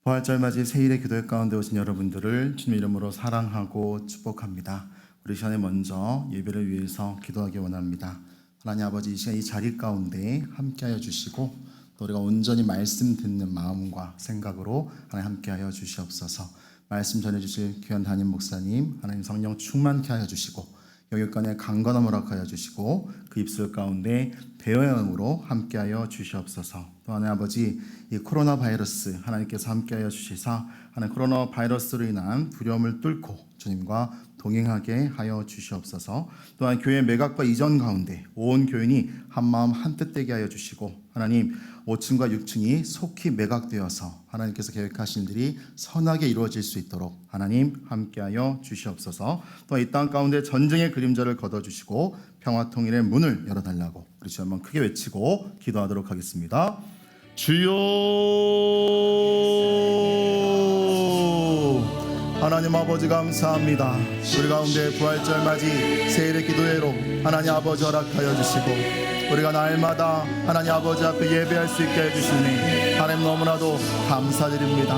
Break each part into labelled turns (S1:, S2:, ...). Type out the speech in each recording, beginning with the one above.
S1: 부활절 맞이 세일의 기도회 가운데 오신 여러분들을 주님 이름으로 사랑하고 축복합니다. 우리 시간에 먼저 예배를 위해서 기도하기 원합니다. 하나님 아버지, 이 시간 이 자리 가운데 함께하여 주시고 또 우리가 온전히 말씀 듣는 마음과 생각으로 하나님 함께하여 주시옵소서. 말씀 전해주실 귀한 담임 목사님, 하나님 성령 충만케 하여 주시고 영육간에 강건함을 허락하여 주시고 그 입술 가운데 대여형으로 함께하여 주시옵소서. 또 하나님 아버지, 이 코로나 바이러스 하나님께서 함께하여 주시사 하나님 코로나 바이러스로 인한 두려움을 뚫고 주님과 동행하게 하여 주시옵소서. 또한 교회 매각과 이전 가운데 온 교인이 한마음 한뜻 되게 하여 주시고 하나님 5층과 6층이 속히 매각되어서 하나님께서 계획하신 일이 선하게 이루어질 수 있도록 하나님 함께하여 주시옵소서. 또 이 땅 가운데 전쟁의 그림자를 걷어주시고 평화통일의 문을 열어달라고 우리 주 한번 크게 외치고 기도하도록 하겠습니다. 주여, 하나님 아버지 감사합니다. 우리 가운데 부활절 맞이 세일의 기도회로 하나님 아버지 허락하여 주시고 우리가 날마다 하나님 아버지 앞에 예배할 수 있게 해주시니 하나님 너무나도 감사드립니다.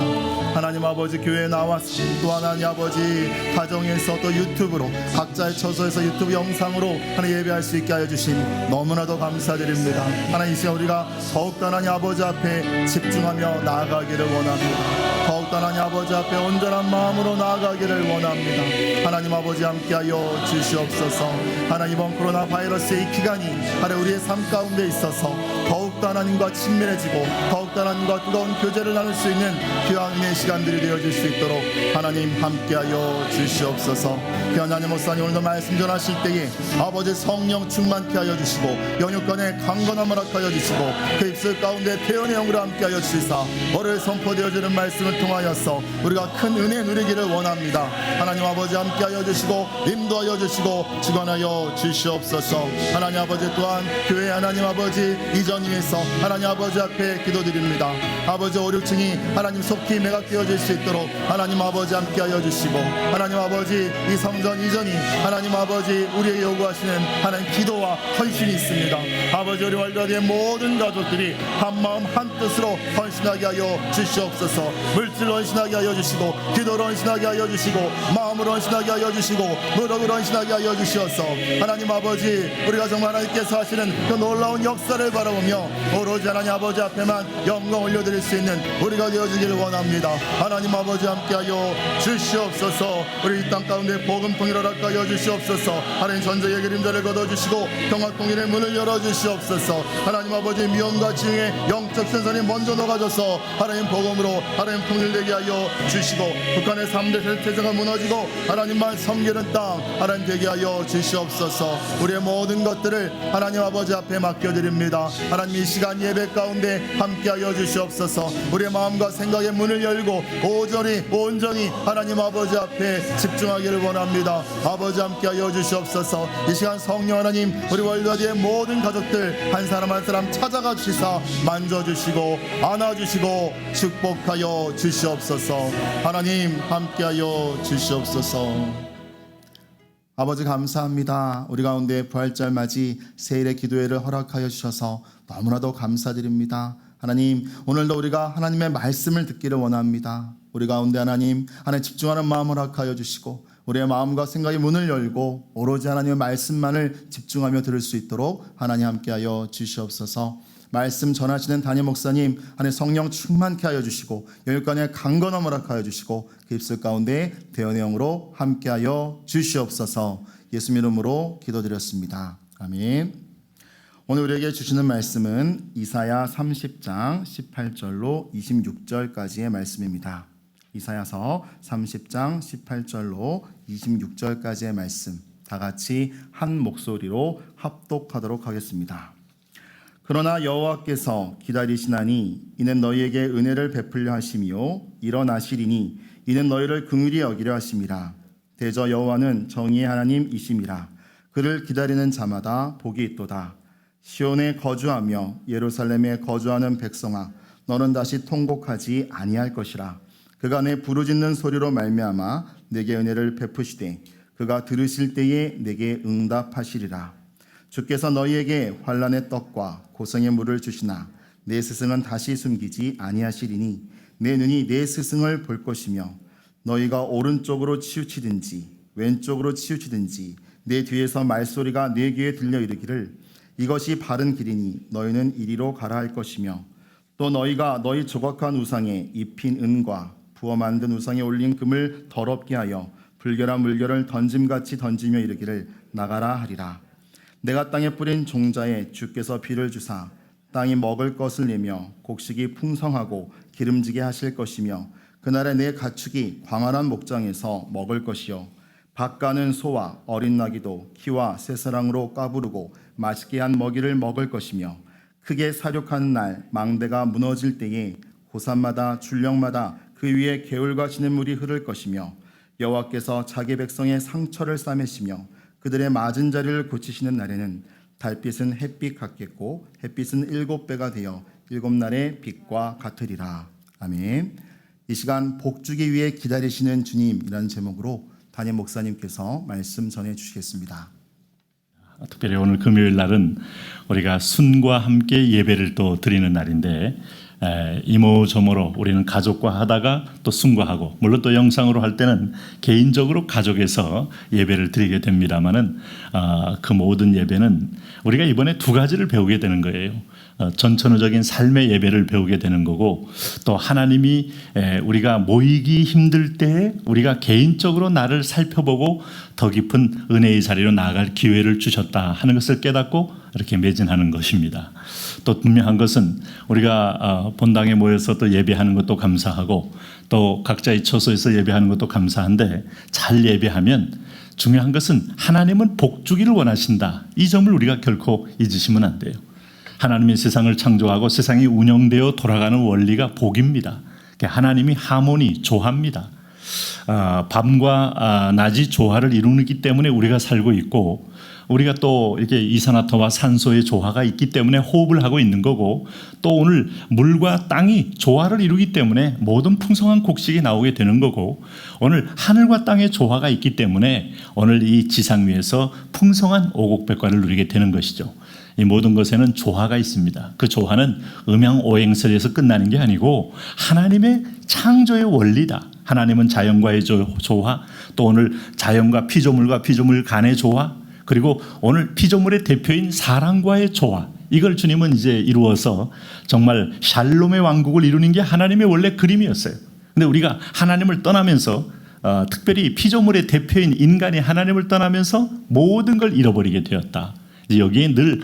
S1: 하나님 아버지 교회에 나와서 또 하나님 아버지 가정에서 또 유튜브로 각자의 처소에서 유튜브 영상으로 하나님 예배할 수 있게 하여 주시니 너무나도 감사드립니다. 하나님 이 시간 우리가 더욱더 하나님 아버지 앞에 집중하며 나아가기를 원합니다. 더욱더 하나님 아버지 앞에 온전한 마음으로 나아가기를 원합니다. 하나님 아버지 함께하여 주시옵소서. 하나님 이번 코로나 바이러스의 이 기간이 하나님 우리의 삶 가운데 있어서 더욱더 하나님과 친밀해지고 더욱더 하나님과 뜨거운 교제를 나눌 수 있는 귀한 은혜의 시간들이 되어질 수 있도록 하나님 함께하여 주시옵소서. 귀한 하나님 목사님 오늘도 말씀 전하실 때에 아버지 성령 충만케 하여 주시고 영육간에 강건함을 허락하여 주시고 그 입술 가운데 태연의 영으로 함께하여 주시사 월요일 선포되어지는 말씀을 통하여서 우리가 큰 은혜 누리기를 원합니다. 하나님 아버지 함께하여 주시고 인도하여 주시고 주관하여 주시옵소서. 하나님 아버지 또한 교회 하나님 아버지 이전 위에서 하나님 아버지 앞에 기도드립니다. 아버지 5, 6층이 하나님 속히 매각되어질 수 있도록 하나님 아버지 함께하여 주시고 하나님 아버지 이 성전 이전이 하나님 아버지 우리에게 요구하시는 하나님 기도와 헌신이 있습니다. 아버지 우리 월드와드의 모든 가족들이 한마음 한뜻으로 헌신하게 하여 주시옵소서. 물질로 헌신하게 하여 주시고 기도로 헌신하게 하여 주시고 마음으로 헌신하게 하여 주시고 노력으로 헌신하게 하여 주시옵소서. 하나님 아버지 우리가 정말 하나님께서 하시는 그 놀라운 역사를 바라보며 오로지 하나님 아버지 앞에만 영광 올려드릴 수 있는 우리가 되어지기를 원합니다. 하나님 아버지 함께하여 주시옵소서. 우리 이 땅 가운데 복음 통일을 허락하여 주시옵소서. 하나님 전쟁의 그림자를 걷어주시고 평화통일의 문을 열어주시옵소서. 하나님 아버지 미움과 징의 영적 선선이 먼저 녹아져서 하나님 복음으로 하나님 통일되게 하여 주시고 북한의 3대 태세가 무너지고 하나님만 섬기는 땅 하나님 되게 하여 주시옵소서. 우리의 모든 것들을 하나님 아버지 앞에 맡겨드립니다. 하나님 이 시간 예배 가운데 함께하여 주시옵소서. 우리의 마음과 생각의 문을 열고 온전히 하나님 아버지 앞에 집중하기를 원합니다. 아버지 함께하여 주시옵소서. 이 시간 성령 하나님 우리 월드와드의 모든 가족들 한 사람 한 사람 찾아가 주시사 만져주시고 안아주시고 축복하여 주시옵소서. 하나님 함께하여 주시옵소서. 아버지 감사합니다. 우리 가운데 부활절 맞이 세일의 기도회를 허락하여 주셔서 너무나도 감사드립니다. 하나님 오늘도 우리가 하나님의 말씀을 듣기를 원합니다. 우리 가운데 하나님 집중하는 마음을 허락하여 주시고 우리의 마음과 생각의 문을 열고 오로지 하나님의 말씀만을 집중하며 들을 수 있도록 하나님 함께하여 주시옵소서. 말씀 전하시는 담임 목사님 하나님 성령 충만케 하여 주시고 영육간에 강건함을 허락하여 주시고 그 입술 가운데 대언의 영으로 함께하여 주시옵소서. 예수 이름으로 기도드렸습니다. 아멘. 오늘 우리에게 주시는 말씀은 이사야 30장 18절로 26절까지의 말씀입니다. 이사야서 30장 18절로 26절까지의 말씀 다 같이 한 목소리로 합독하도록 하겠습니다. 그러나 여호와께서 기다리시나니 이는 너희에게 은혜를 베풀려 하심이요 일어나시리니 이는 너희를 긍휼히 여기려 하심이라. 대저 여호와는 정의의 하나님이심이라. 그를 기다리는 자마다 복이 있도다. 시온에 거주하며 예루살렘에 거주하는 백성아 너는 다시 통곡하지 아니할 것이라. 그가 내 부르짖는 소리로 말미암아 내게 은혜를 베푸시되 그가 들으실 때에 내게 응답하시리라. 주께서 너희에게 환난의 떡과 고성의 물을 주시나 내 스승은 다시 숨기지 아니하시리니 내 눈이 내 스승을 볼 것이며 너희가 오른쪽으로 치우치든지 왼쪽으로 치우치든지 내 뒤에서 말소리가 내 귀에 들려 이르기를 이것이 바른 길이니 너희는 이리로 가라 할 것이며 또 너희가 너희 조각한 우상에 입힌 은과 부어 만든 우상에 올린 금을 더럽게 하여 불결한 물결을 던짐같이 던지며 이르기를 나가라 하리라. 내가 땅에 뿌린 종자에 주께서 비를 주사 땅이 먹을 것을 내며 곡식이 풍성하고 기름지게 하실 것이며 그날에 내 가축이 광활한 목장에서 먹을 것이요 밭가는 소와 어린 나귀도 키와 새사랑으로 까부르고 맛있게 한 먹이를 먹을 것이며 크게 사륙하는 날 망대가 무너질 때에 고산마다 줄령마다 그 위에 개울과 시냇물이 흐를 것이며 여호와께서 자기 백성의 상처를 싸매시며 그들의 맞은 자리를 고치시는 날에는 달빛은 햇빛 같겠고 햇빛은 7배가 되어 7날의 빛과 같으리라. 아멘. 이 시간 복주기 위해 기다리시는 주님이라는 제목으로 담임 목사님께서 말씀 전해 주시겠습니다.
S2: 특별히 오늘 금요일 날은 우리가 순과 함께 예배를 또 드리는 날인데 이모저모로 우리는 가족과 하다가 또 순과하고 물론 또 영상으로 할 때는 개인적으로 가족에서 예배를 드리게 됩니다마는 그 모든 예배는 우리가 이번에 두 가지를 배우게 되는 거예요. 전천후적인 삶의 예배를 배우게 되는 거고 또 하나님이 우리가 모이기 힘들 때에 우리가 개인적으로 나를 살펴보고 더 깊은 은혜의 자리로 나아갈 기회를 주셨다 하는 것을 깨닫고 이렇게 매진하는 것입니다. 또 분명한 것은 우리가 본당에 모여서 또 예배하는 것도 감사하고 또 각자의 처소에서 예배하는 것도 감사한데 잘 예배하면 중요한 것은 하나님은 복주기를 원하신다. 이 점을 우리가 결코 잊으시면 안 돼요. 하나님이 세상을 창조하고 세상이 운영되어 돌아가는 원리가 복입니다. 하나님이 하모니, 조화입니다. 밤과 낮이 조화를 이루기 때문에 우리가 살고 있고 우리가 또 이렇게 이산화탄소와 산소의 조화가 있기 때문에 호흡을 하고 있는 거고 또 오늘 물과 땅이 조화를 이루기 때문에 모든 풍성한 곡식이 나오게 되는 거고 오늘 하늘과 땅의 조화가 있기 때문에 오늘 이 지상 위에서 풍성한 오곡백과를 누리게 되는 것이죠. 이 모든 것에는 조화가 있습니다. 그 조화는 음양오행설에서 끝나는 게 아니고 하나님의 창조의 원리다. 하나님은 자연과의 조화, 또 오늘 자연과 피조물과 피조물 간의 조화, 그리고 오늘 피조물의 대표인 사람과의 조화, 이걸 주님은 이제 이루어서 정말 샬롬의 왕국을 이루는 게 하나님의 원래 그림이었어요. 근데 우리가 하나님을 떠나면서 특별히 피조물의 대표인 인간이 하나님을 떠나면서 모든 걸 잃어버리게 되었다. 여기에 늘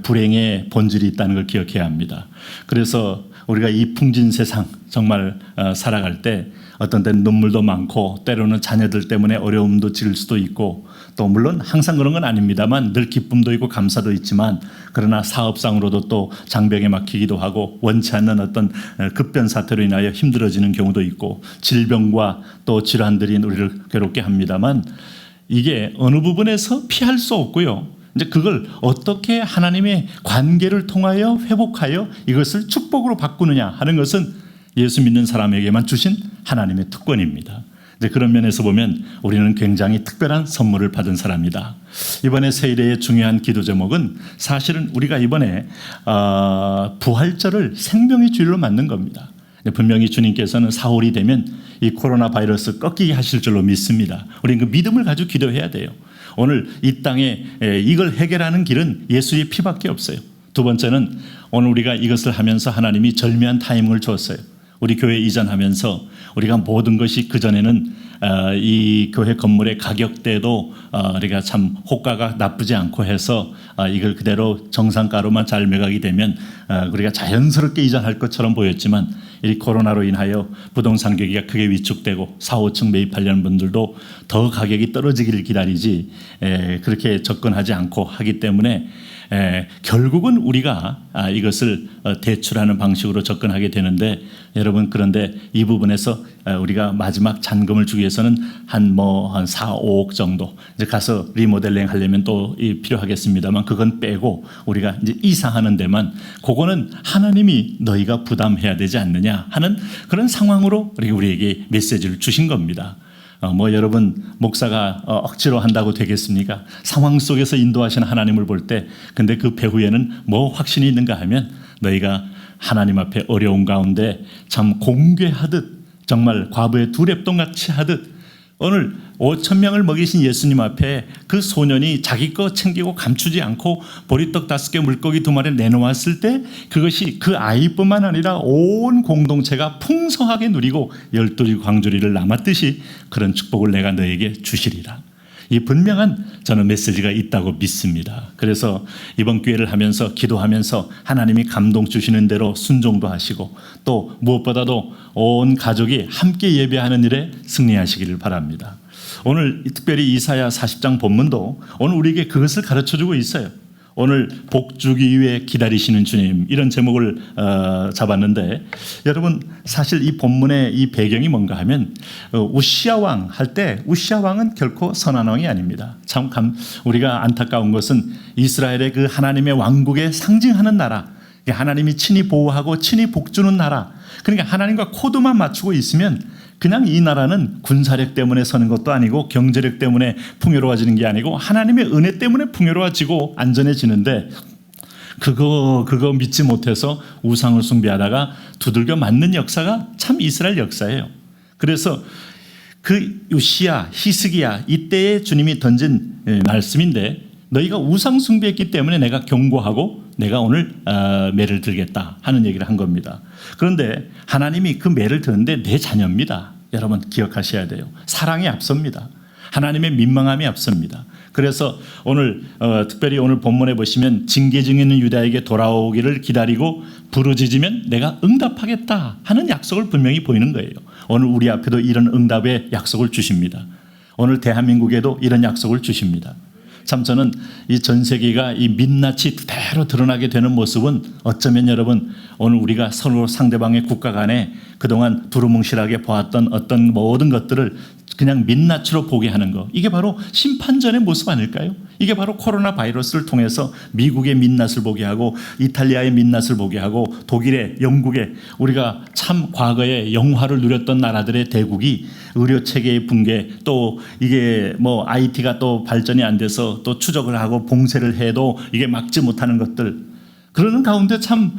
S2: 불행의 본질이 있다는 걸 기억해야 합니다. 그래서 우리가 이 풍진 세상 정말 살아갈 때 어떤 때는 눈물도 많고 때로는 자녀들 때문에 어려움도 질 수도 있고 또 물론 항상 그런 건 아닙니다만 늘 기쁨도 있고 감사도 있지만 그러나 사업상으로도 또 장벽에 막히기도 하고 원치 않는 어떤 급변 사태로 인하여 힘들어지는 경우도 있고 질병과 또 질환들이 우리를 괴롭게 합니다만 이게 어느 부분에서 피할 수 없고요. 이제 그걸 어떻게 하나님의 관계를 통하여 회복하여 이것을 축복으로 바꾸느냐 하는 것은 예수 믿는 사람에게만 주신 하나님의 특권입니다. 이제 그런 면에서 보면 우리는 굉장히 특별한 선물을 받은 사람이다. 이번에 세일의 중요한 기도 제목은 사실은 우리가 이번에 부활절을 생명의 주일로 만든 겁니다. 분명히 주님께서는 4월이 되면 이 코로나 바이러스 꺾이게 하실 줄로 믿습니다. 우리는 그 믿음을 가지고 기도해야 돼요. 오늘 이 땅에 이걸 해결하는 길은 예수의 피밖에 없어요. 두 번째는 오늘 우리가 이것을 하면서 하나님이 절묘한 타이밍을 주었어요. 우리 교회 이전하면서 우리가 모든 것이 그전에는 이 교회 건물의 가격대도 우리가 참 호가가 나쁘지 않고 해서 이걸 그대로 정상가로만 잘 매각이 되면 우리가 자연스럽게 이전할 것처럼 보였지만 이 코로나로 인하여 부동산 가격이 크게 위축되고 4, 5층 매입하려는 분들도 더 가격이 떨어지기를 기다리지 그렇게 접근하지 않고 하기 때문에 결국은 우리가 이것을 대출하는 방식으로 접근하게 되는데 여러분 그런데 이 부분에서 우리가 마지막 잔금을 주기 위해서는 한 4, 5억 정도 이제 가서 리모델링 하려면 또 필요하겠습니다만 그건 빼고 우리가 이제 이사하는 데만 그거는 하나님이 너희가 부담해야 되지 않느냐 하는 그런 상황으로 우리에게 메시지를 주신 겁니다. 여러분 목사가 억지로 한다고 되겠습니까? 상황 속에서 인도하시는 하나님을 볼 때 근데 그 배후에는 뭐 확신이 있는가 하면 너희가 하나님 앞에 어려운 가운데 참 공괴하듯 정말 과부의 두 랩돈같이 하듯 오늘 5,000명을 먹이신 예수님 앞에 그 소년이 자기 거 챙기고 감추지 않고 보리떡 5개 물고기 2마리 내놓았을 때 그것이 그 아이뿐만 아니라 온 공동체가 풍성하게 누리고 12 광주리를 남았듯이 그런 축복을 내가 너에게 주시리라. 이 분명한 저는 메시지가 있다고 믿습니다. 그래서 이번 기회를 하면서 기도하면서 하나님이 감동 주시는 대로 순종도 하시고 또 무엇보다도 온 가족이 함께 예배하는 일에 승리하시기를 바랍니다. 오늘 특별히 이사야 40장 본문도 오늘 우리에게 그것을 가르쳐주고 있어요. 오늘 복 주기 위해 기다리시는 주님, 이런 제목을 잡았는데 여러분 사실 이 본문의 이 배경이 뭔가 하면 우시야 왕 할 때 우시야 왕은 결코 선한 왕이 아닙니다. 참 우리가 안타까운 것은 이스라엘의 그 하나님의 왕국에 상징하는 나라, 하나님이 친히 보호하고 친히 복주는 나라, 그러니까 하나님과 코드만 맞추고 있으면 그냥 이 나라는 군사력 때문에 서는 것도 아니고 경제력 때문에 풍요로워지는 게 아니고 하나님의 은혜 때문에 풍요로워지고 안전해지는데 그거 믿지 못해서 우상을 숭배하다가 두들겨 맞는 역사가 참 이스라엘 역사예요. 그래서 그 요시야, 히스기야 이때에 주님이 던진 말씀인데 너희가 우상 숭배했기 때문에 내가 경고하고 내가 오늘 매를 들겠다 하는 얘기를 한 겁니다. 그런데 하나님이 그 매를 드는데 내 자녀입니다. 여러분 기억하셔야 돼요. 사랑이 앞섭니다. 하나님의 민망함이 앞섭니다. 그래서 오늘 특별히 오늘 본문에 보시면 징계 중에 있는 유다에게 돌아오기를 기다리고 부르짖으면 내가 응답하겠다 하는 약속을 분명히 보이는 거예요. 오늘 우리 앞에도 이런 응답의 약속을 주십니다. 오늘 대한민국에도 이런 약속을 주십니다. 참 저는 이 전 세계가 이 민낯이 그대로 드러나게 되는 모습은 어쩌면 여러분 오늘 우리가 서로 상대방의 국가 간에 그동안 두루뭉실하게 보았던 어떤 모든 것들을 그냥 민낯으로 보게 하는 거, 이게 바로 심판전의 모습 아닐까요? 이게 바로 코로나 바이러스를 통해서 미국의 민낯을 보게 하고 이탈리아의 민낯을 보게 하고 독일의, 영국의 우리가 참 과거에 영화를 누렸던 나라들의 대국이 의료 체계의 붕괴, 또 이게 뭐 IT가 또 발전이 안 돼서 또 추적을 하고 봉쇄를 해도 이게 막지 못하는 것들, 그러는 가운데 참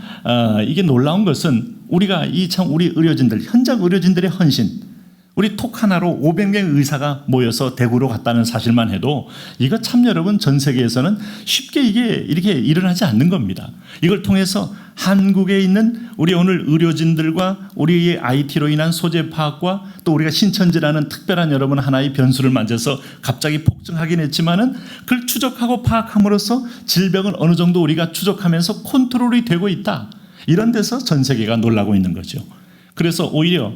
S2: 이게 놀라운 것은 우리가 이 참 우리 의료진들, 현장 의료진들의 헌신, 우리 톡 하나로 500명의 의사가 모여서 대구로 갔다는 사실만 해도 이거 참 여러분 전 세계에서는 쉽게 이게 이렇게 일어나지 않는 겁니다. 이걸 통해서 한국에 있는 우리 오늘 의료진들과 우리의 IT로 인한 소재 파악과 또 우리가 신천지라는 특별한 여러분 하나의 변수를 만져서 갑자기 폭증하긴 했지만은 그걸 추적하고 파악함으로써 질병을 어느 정도 우리가 추적하면서 컨트롤이 되고 있다. 이런 데서 전 세계가 놀라고 있는 거죠. 그래서 오히려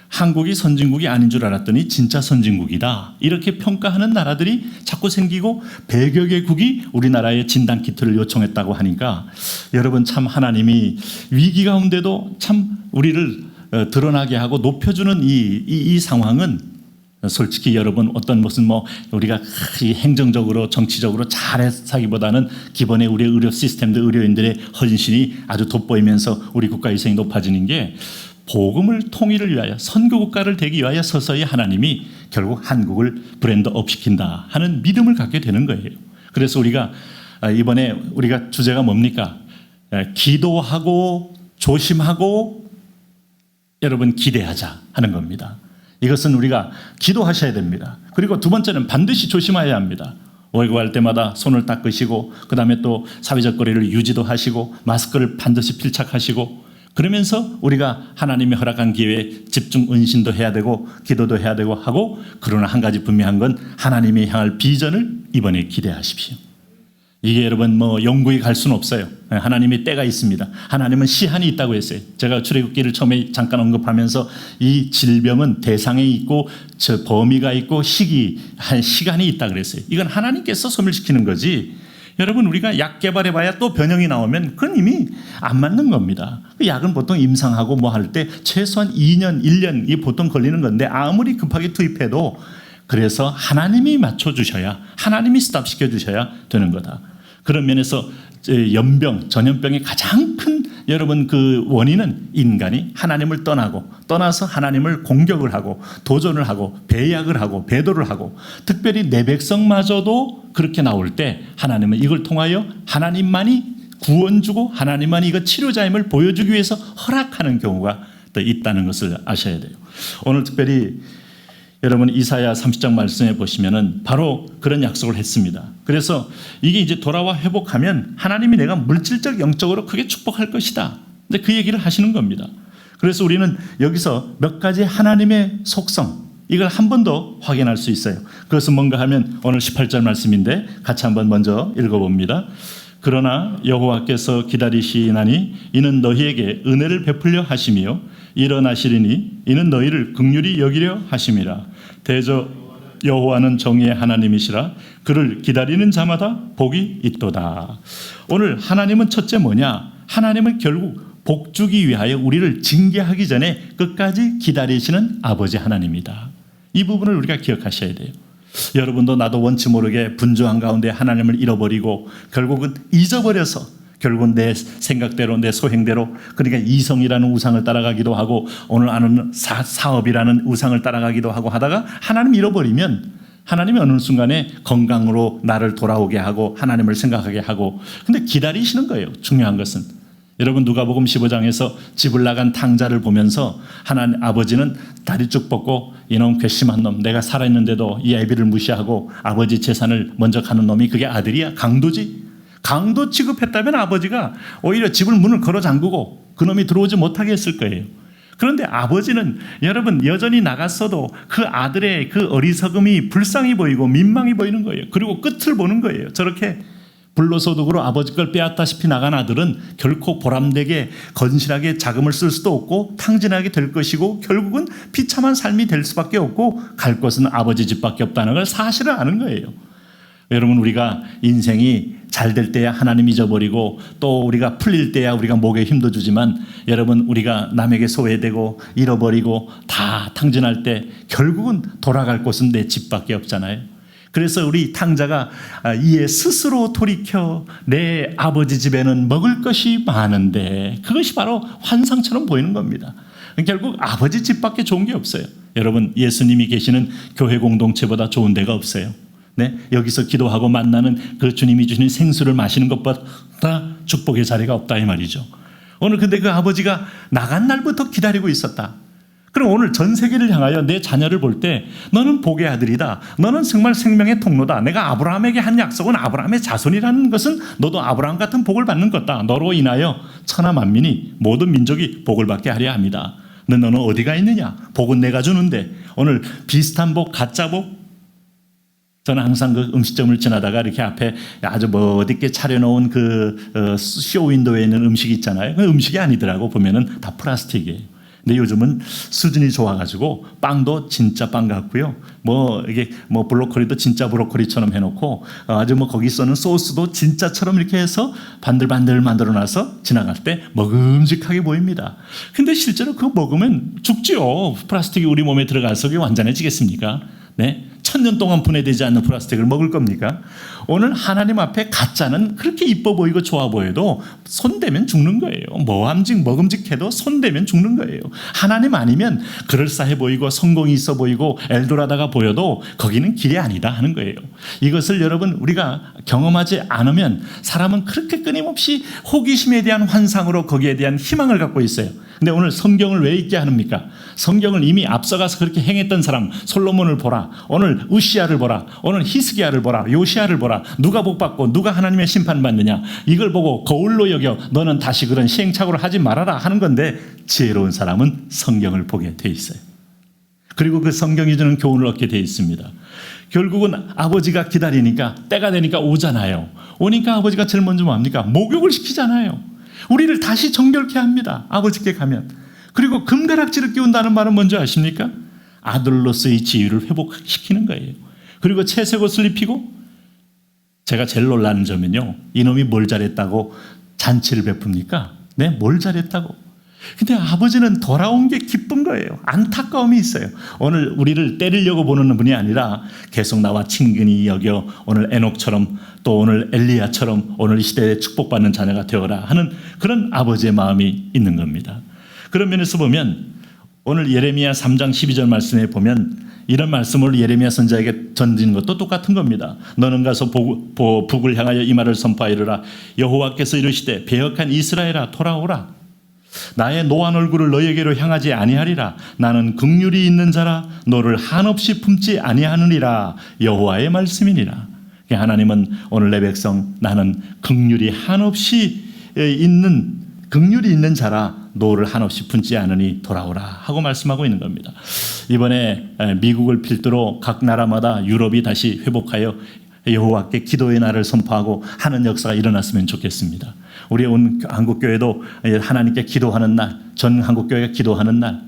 S2: 한국이 선진국이 아닌 줄 알았더니 진짜 선진국이다, 이렇게 평가하는 나라들이 자꾸 생기고 100여 개국이 우리나라의 진단키트를 요청했다고 하니까 여러분 참 하나님이 위기 가운데도 참 우리를 드러나게 하고 높여주는 이 상황은 솔직히 여러분 어떤 무슨 뭐 우리가 행정적으로 정치적으로 잘했다기보다는 기본에 우리 의료 시스템들 의료인들의 헌신이 아주 돋보이면서 우리 국가 위상이 높아지는 게 복음을 통일을 위하여 선교국가를 되기 위하여 서서히 하나님이 결국 한국을 브랜드업 시킨다 하는 믿음을 갖게 되는 거예요. 그래서 우리가 이번에 우리가 주제가 뭡니까? 기도하고 조심하고 여러분 기대하자 하는 겁니다. 이것은 우리가 기도하셔야 됩니다. 그리고 두 번째는 반드시 조심해야 합니다. 외국할 때마다 손을 닦으시고 그 다음에 또 사회적 거리를 유지도 하시고 마스크를 반드시 필착하시고 그러면서 우리가 하나님이 허락한 기회에 집중 은신도 해야 되고 기도도 해야 되고 하고, 그러나 한 가지 분명한 건 하나님이 향할 비전을 이번에 기대하십시오. 이게 여러분 뭐 영구히 갈 수는 없어요. 하나님의 때가 있습니다. 하나님은 시한이 있다고 했어요. 제가 출애굽기를 처음에 잠깐 언급하면서 이 질병은 대상에 있고 저 범위가 있고 시간이 있다 그랬어요. 이건 하나님께서 소멸시키는 거지. 여러분 우리가 약 개발해봐야 또 변형이 나오면 그건 이미 안 맞는 겁니다. 약은 보통 임상하고 뭐 할 때 최소한 2년, 1년 이 보통 걸리는 건데 아무리 급하게 투입해도 그래서 하나님이 맞춰주셔야, 하나님이 스탑시켜 주셔야 되는 거다. 그런 면에서 연병, 전염병의 가장 큰 여러분 그 원인은 인간이 하나님을 떠나서 하나님을 공격을 하고 도전을 하고 배약을 하고 배도를 하고, 특별히 내 백성마저도 그렇게 나올 때 하나님은 이걸 통하여 하나님만이 구원 주고 하나님만이 이거 치료자임을 보여주기 위해서 허락하는 경우가 또 있다는 것을 아셔야 돼요. 오늘 특별히 여러분 이사야 30장 말씀에 보시면은 바로 그런 약속을 했습니다. 그래서 이게 이제 돌아와 회복하면 하나님이 내가 물질적 영적으로 크게 축복할 것이다. 근데 그 얘기를 하시는 겁니다. 그래서 우리는 여기서 몇 가지 하나님의 속성 이걸 한 번 더 확인할 수 있어요. 그것은 뭔가 하면 오늘 18절 말씀인데 같이 한번 먼저 읽어봅니다. 그러나 여호와께서 기다리시나니 이는 너희에게 은혜를 베풀려 하심이요 일어나시리니 이는 너희를 긍휼히 여기려 하심이라. 대저 여호와는 정의의 하나님이시라. 그를 기다리는 자마다 복이 있도다. 오늘 하나님은 첫째 뭐냐? 하나님은 결국 복 주기 위하여 우리를 징계하기 전에 끝까지 기다리시는 아버지 하나님이다. 이 부분을 우리가 기억하셔야 돼요. 여러분도 나도 원치 모르게 분주한 가운데 하나님을 잃어버리고 결국은 잊어버려서 결국은 내 생각대로 내 소행대로 그러니까 이성이라는 우상을 따라가기도 하고 오늘 아는 사업이라는 우상을 따라가기도 하고 하다가 하나님 잃어버리면 하나님이 어느 순간에 건강으로 나를 돌아오게 하고 하나님을 생각하게 하고 근데 기다리시는 거예요. 중요한 것은 여러분 누가복음 15장에서 집을 나간 탕자를 보면서 하나님 아버지는 다리 쭉 뻗고 이놈 괘씸한 놈 내가 살아있는데도 이 애비를 무시하고 아버지 재산을 먼저 가는 놈이 그게 아들이야? 강도지? 강도 취급했다면 아버지가 오히려 집을 문을 걸어 잠그고 그놈이 들어오지 못하게 했을 거예요. 그런데 아버지는 여러분 여전히 나갔어도 그 아들의 그 어리석음이 불쌍히 보이고 민망히 보이는 거예요. 그리고 끝을 보는 거예요. 저렇게 불로소득으로 아버지 걸 빼앗다시피 나간 아들은 결코 보람되게 건실하게 자금을 쓸 수도 없고 탕진하게 될 것이고 결국은 비참한 삶이 될 수밖에 없고 갈 곳은 아버지 집밖에 없다는 걸 사실을 아는 거예요. 여러분 우리가 인생이 잘 될 때야 하나님 잊어버리고 또 우리가 풀릴 때야 우리가 목에 힘도 주지만 여러분 우리가 남에게 소외되고 잃어버리고 다 탕진할 때 결국은 돌아갈 곳은 내 집밖에 없잖아요. 그래서 우리 탕자가 이에 스스로 돌이켜 내 아버지 집에는 먹을 것이 많은데 그것이 바로 환상처럼 보이는 겁니다. 결국 아버지 집밖에 좋은 게 없어요. 여러분 예수님이 계시는 교회 공동체보다 좋은 데가 없어요. 네, 여기서 기도하고 만나는 그 주님이 주신 생수를 마시는 것보다 축복의 자리가 없다 이 말이죠. 오늘 근데 그 아버지가 나간 날부터 기다리고 있었다. 그럼 오늘 전 세계를 향하여 내 자녀를 볼 때 너는 복의 아들이다. 너는 정말 생명의 통로다. 내가 아브라함에게 한 약속은 아브라함의 자손이라는 것은 너도 아브라함 같은 복을 받는 거다. 너로 인하여 천하 만민이 모든 민족이 복을 받게 하려 합니다. 너는 어디가 있느냐? 복은 내가 주는데 오늘 비슷한 복, 가짜 복 저는 항상 그 음식점을 지나다가 이렇게 앞에 아주 멋있게 차려놓은 그 쇼윈도에 있는 음식이 있잖아요. 그 음식이 아니더라고. 보면은 다 플라스틱이에요. 근데 요즘은 수준이 좋아가지고 빵도 진짜 빵 같고요. 이게 브로콜리도 진짜 브로콜리처럼 해놓고 아주 거기 써는 소스도 진짜처럼 이렇게 해서 반들반들 만들어놔서 지나갈 때 먹음직하게 보입니다. 근데 실제로 그거 먹으면 죽지요. 플라스틱이 우리 몸에 들어가서 그게 완전해지겠습니까? 네, 1000년 동안 분해되지 않는 플라스틱을 먹을 겁니까? 오늘 하나님 앞에 가짜는 그렇게 이뻐 보이고 좋아 보여도 손대면 죽는 거예요. 먹음직해도 손대면 죽는 거예요. 하나님 아니면 그럴싸해 보이고 성공이 있어 보이고 엘도라다가 보여도 거기는 길이 아니다 하는 거예요. 이것을 여러분 우리가 경험하지 않으면 사람은 그렇게 끊임없이 호기심에 대한 환상으로 거기에 대한 희망을 갖고 있어요. 근데 오늘 성경을 왜 읽게 합니까? 성경을 이미 앞서가서 그렇게 행했던 사람 솔로몬을 보라. 오늘 우시아를 보라. 오늘 히스기야를 보라. 요시아를 보라. 누가 복받고 누가 하나님의 심판받느냐. 이걸 보고 거울로 여겨 너는 다시 그런 시행착오를 하지 말아라 하는 건데 지혜로운 사람은 성경을 보게 돼 있어요. 그리고 그 성경이 주는 교훈을 얻게 돼 있습니다. 결국은 아버지가 기다리니까 때가 되니까 오잖아요. 오니까 아버지가 제일 먼저 뭡니까? 목욕을 시키잖아요. 우리를 다시 정결케 합니다. 아버지께 가면. 그리고 금가락지를 끼운다는 말은 뭔지 아십니까? 아들로서의 지위를 회복시키는 거예요. 그리고 채색 옷을 입히고 제가 제일 놀라는 점은요. 이놈이 뭘 잘했다고 잔치를 베풉니까? 네, 뭘 잘했다고. 근데 아버지는 돌아온 게 기쁜 거예요. 안타까움이 있어요. 오늘 우리를 때리려고 보는 분이 아니라 계속 나와 친근히 여겨 오늘 에녹처럼 또 오늘 엘리야처럼 오늘 이 시대에 축복받는 자녀가 되어라 하는 그런 아버지의 마음이 있는 겁니다. 그런 면에서 보면 오늘 예레미야 3장 12절 말씀에 보면 이런 말씀을 예레미야 선지자에게 던진 것도 똑같은 겁니다. 너는 가서 북을 향하여 이 말을 선포하리라. 여호와께서 이르시되 배역한 이스라엘아 돌아오라. 나의 노한 얼굴을 너에게로 향하지 아니하리라. 나는 긍휼이 있는 자라 너를 한없이 품지 아니하느니라. 여호와의 말씀이니라. 하나님은 오늘 내 백성 나는 긍휼이 한없이 있는 자라 노를 한없이 품지 않으니 돌아오라 하고 말씀하고 있는 겁니다. 이번에 미국을 필두로 각 나라마다 유럽이 다시 회복하여 여호와께 기도의 날을 선포하고 하는 역사가 일어났으면 좋겠습니다. 우리 온 한국교회도 하나님께 기도하는 날, 전 한국교회가 기도하는 날,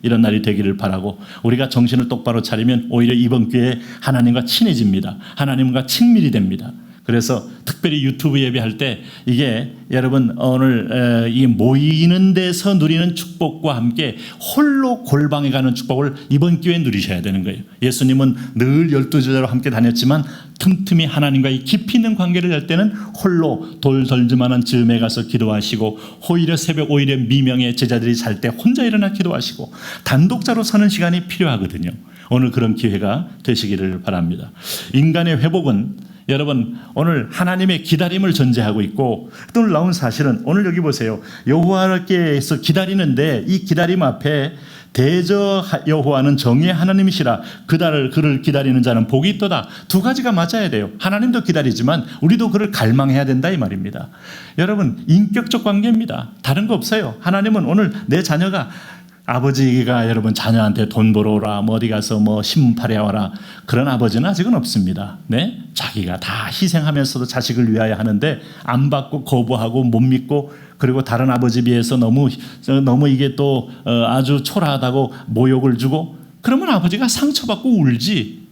S2: 이런 날이 되기를 바라고 우리가 정신을 똑바로 차리면 오히려 이번 기회에 하나님과 친해집니다. 하나님과 친밀이 됩니다. 그래서 특별히 유튜브 예배할 때 이게 여러분 오늘 이 모이는 데서 누리는 축복과 함께 홀로 골방에 가는 축복을 이번 기회에 누리셔야 되는 거예요. 예수님은 늘 12제자로 함께 다녔지만 틈틈이 하나님과 이 깊이 있는 관계를 할 때는 홀로 돌 덜즈만한 즈음에 가서 기도하시고 오히려 새벽 오히려 미명에 제자들이 잘 때 혼자 일어나 기도하시고 단독자로 사는 시간이 필요하거든요. 오늘 그런 기회가 되시기를 바랍니다. 인간의 회복은 여러분 오늘 하나님의 기다림을 전제하고 있고 또 놀라운 사실은 오늘 여기 보세요. 여호와께서 기다리는데 이 기다림 앞에 대저 여호와는 정의의 하나님이시라 그를 기다리는 자는 복이 있도다. 두 가지가 맞아야 돼요. 하나님도 기다리지만 우리도 그를 갈망해야 된다 이 말입니다. 여러분 인격적 관계입니다. 다른 거 없어요. 하나님은 오늘 내 자녀가 아버지가 여러분 자녀한테 돈 벌어오라 어디 가서 신문 팔아와라 그런 아버지는 아직은 없습니다. 자기가 다 희생하면서도 자식을 위하여 하는데 안 받고 거부하고 못 믿고 그리고 다른 아버지 비해서 너무 이게 또 아주 초라하다고 모욕을 주고 그러면 아버지가 상처받고 울지.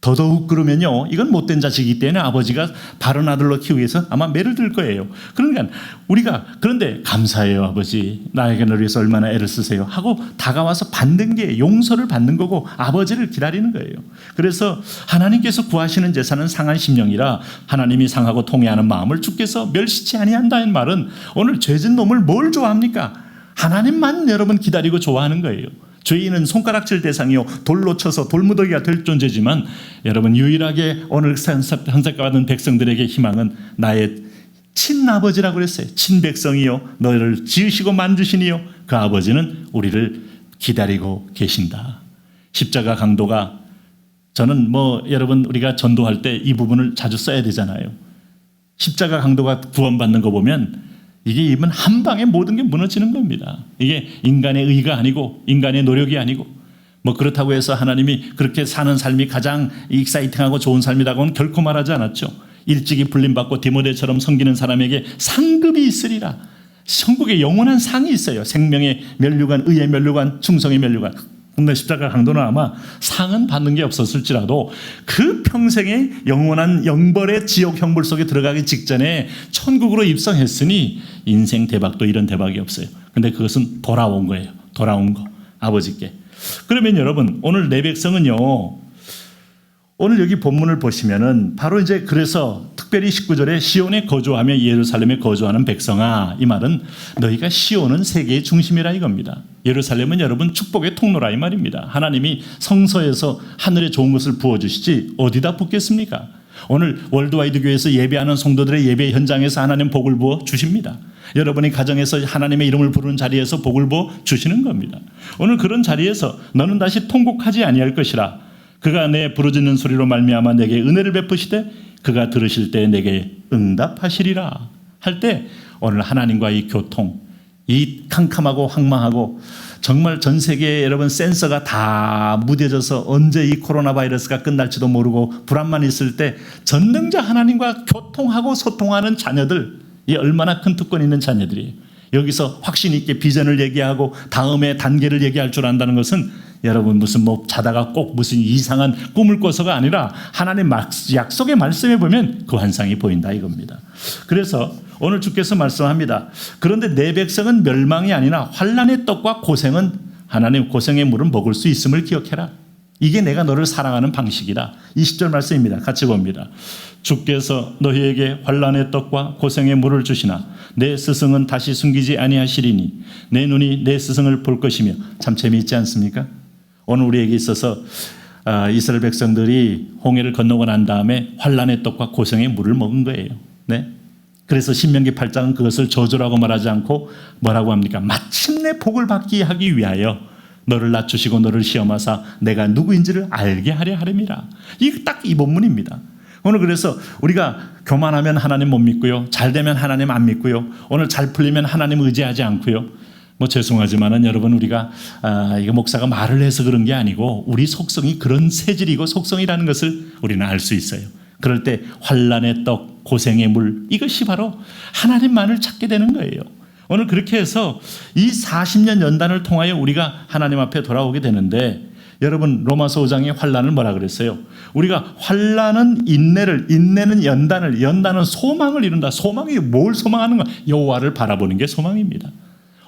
S2: 더더욱 그러면요 이건 못된 자식이기 때문에 아버지가 바른 아들로 키우기 위해서 아마 매를 들 거예요. 그러니까 우리가 그런데 감사해요 아버지 나에게 널 위해서 얼마나 애를 쓰세요 하고 다가와서 받는 게 용서를 받는 거고 아버지를 기다리는 거예요. 그래서 하나님께서 구하시는 제사는 상한 심령이라 하나님이 상하고 통회하는 마음을 주께서 멸시치 아니한다는 말은 오늘 죄진 놈을 뭘 좋아합니까? 하나님만 여러분 기다리고 좋아하는 거예요. 죄인은 손가락질 대상이요 돌로 쳐서 돌무더기가 될 존재지만 여러분 유일하게 오늘 선택받은 백성들에게 희망은 나의 친아버지라고 그랬어요. 친백성이요 너희를 지으시고 만드시니요 그 아버지는 우리를 기다리고 계신다. 십자가 강도가 저는 여러분 우리가 전도할 때 이 부분을 자주 써야 되잖아요. 십자가 강도가 구원받는 거 보면 이게 이번 한 방에 모든 게 무너지는 겁니다. 이게 인간의 의가 아니고 인간의 노력이 아니고 그렇다고 해서 하나님이 그렇게 사는 삶이 가장 익사이팅하고 좋은 삶이라고는 결코 말하지 않았죠. 일찍이 불림받고 디모데처럼 섬기는 사람에게 상급이 있으리라. 천국에 영원한 상이 있어요. 생명의 면류관, 의의 면류관, 충성의 면류관. 근데 십자가 강도는 아마 상은 받는 게 없었을지라도 그 평생의 영원한 영벌의 지옥 형벌 속에 들어가기 직전에 천국으로 입성했으니 인생 대박도 이런 대박이 없어요. 근데 그것은 돌아온 거예요. 돌아온 거 아버지께. 그러면 여러분 오늘 내 백성은요 오늘 여기 본문을 보시면은 바로 이제 그래서 특별히 19절에 시온에 거주하며 예루살렘에 거주하는 백성아 이 말은 너희가 시온은 세계의 중심이라 이겁니다. 예루살렘은 여러분 축복의 통로라 이 말입니다. 하나님이 성서에서 하늘에 좋은 것을 부어주시지 어디다 붓겠습니까? 오늘 월드와이드 교회에서 예배하는 성도들의 예배 현장에서 하나님 복을 부어 주십니다. 여러분이 가정에서 하나님의 이름을 부르는 자리에서 복을 부어 주시는 겁니다. 오늘 그런 자리에서 너는 다시 통곡하지 아니할 것이라 그가 내 부르짖는 소리로 말미암아 내게 은혜를 베푸시되 그가 들으실 때 내게 응답하시리라 할 때 오늘 하나님과 이 교통 이 캄캄하고 황망하고 정말 전 세계에 여러분 센서가 다 무뎌져서 언제 이 코로나 바이러스가 끝날지도 모르고 불안만 있을 때 전능자 하나님과 교통하고 소통하는 자녀들 이 얼마나 큰 특권 있는 자녀들이에요. 여기서 확신 있게 비전을 얘기하고 다음에 단계를 얘기할 줄 안다는 것은 여러분 무슨 자다가 꼭 무슨 이상한 꿈을 꿔서가 아니라 하나님 약속의 말씀에 보면 그 환상이 보인다 이겁니다. 그래서 오늘 주께서 말씀합니다. 그런데 내 백성은 멸망이 아니라 환난의 떡과 고생은 하나님 고생의 물은 먹을 수 있음을 기억해라. 이게 내가 너를 사랑하는 방식이다. 20절 말씀입니다. 같이 봅니다. 주께서 너희에게 환난의 떡과 고생의 물을 주시나 내 스승은 다시 숨기지 아니하시리니 내 눈이 내 스승을 볼 것이며. 참 재미있지 않습니까? 오늘 우리에게 있어서 이스라엘 백성들이 홍해를 건너고 난 다음에 환난의 떡과 고생의 물을 먹은 거예요. 네? 그래서 신명기 8장은 그것을 저주라고 말하지 않고 뭐라고 합니까? 마침내 복을 받게 하기 위하여 너를 낮추시고 너를 시험하사 내가 누구인지를 알게 하려 하렵니다. 이게 딱 이 본문입니다. 오늘 그래서 우리가 교만하면 하나님 못 믿고요. 잘 되면 하나님 안 믿고요. 오늘 잘 풀리면 하나님 의지하지 않고요. 뭐 죄송하지만은 여러분 우리가 이거 목사가 말을 해서 그런 게 아니고 우리 속성이 그런 세질이고 속성이라는 것을 우리는 알 수 있어요. 그럴 때 환난의 떡, 고생의 물 이것이 바로 하나님만을 찾게 되는 거예요. 오늘 그렇게 해서 이 40년 연단을 통하여 우리가 하나님 앞에 돌아오게 되는데 여러분 로마서 5장의 환난을 뭐라 그랬어요? 우리가 환난은 인내를, 인내는 연단을, 연단은 소망을 이룬다. 소망이 뭘 소망하는 거야? 여호와를 바라보는 게 소망입니다.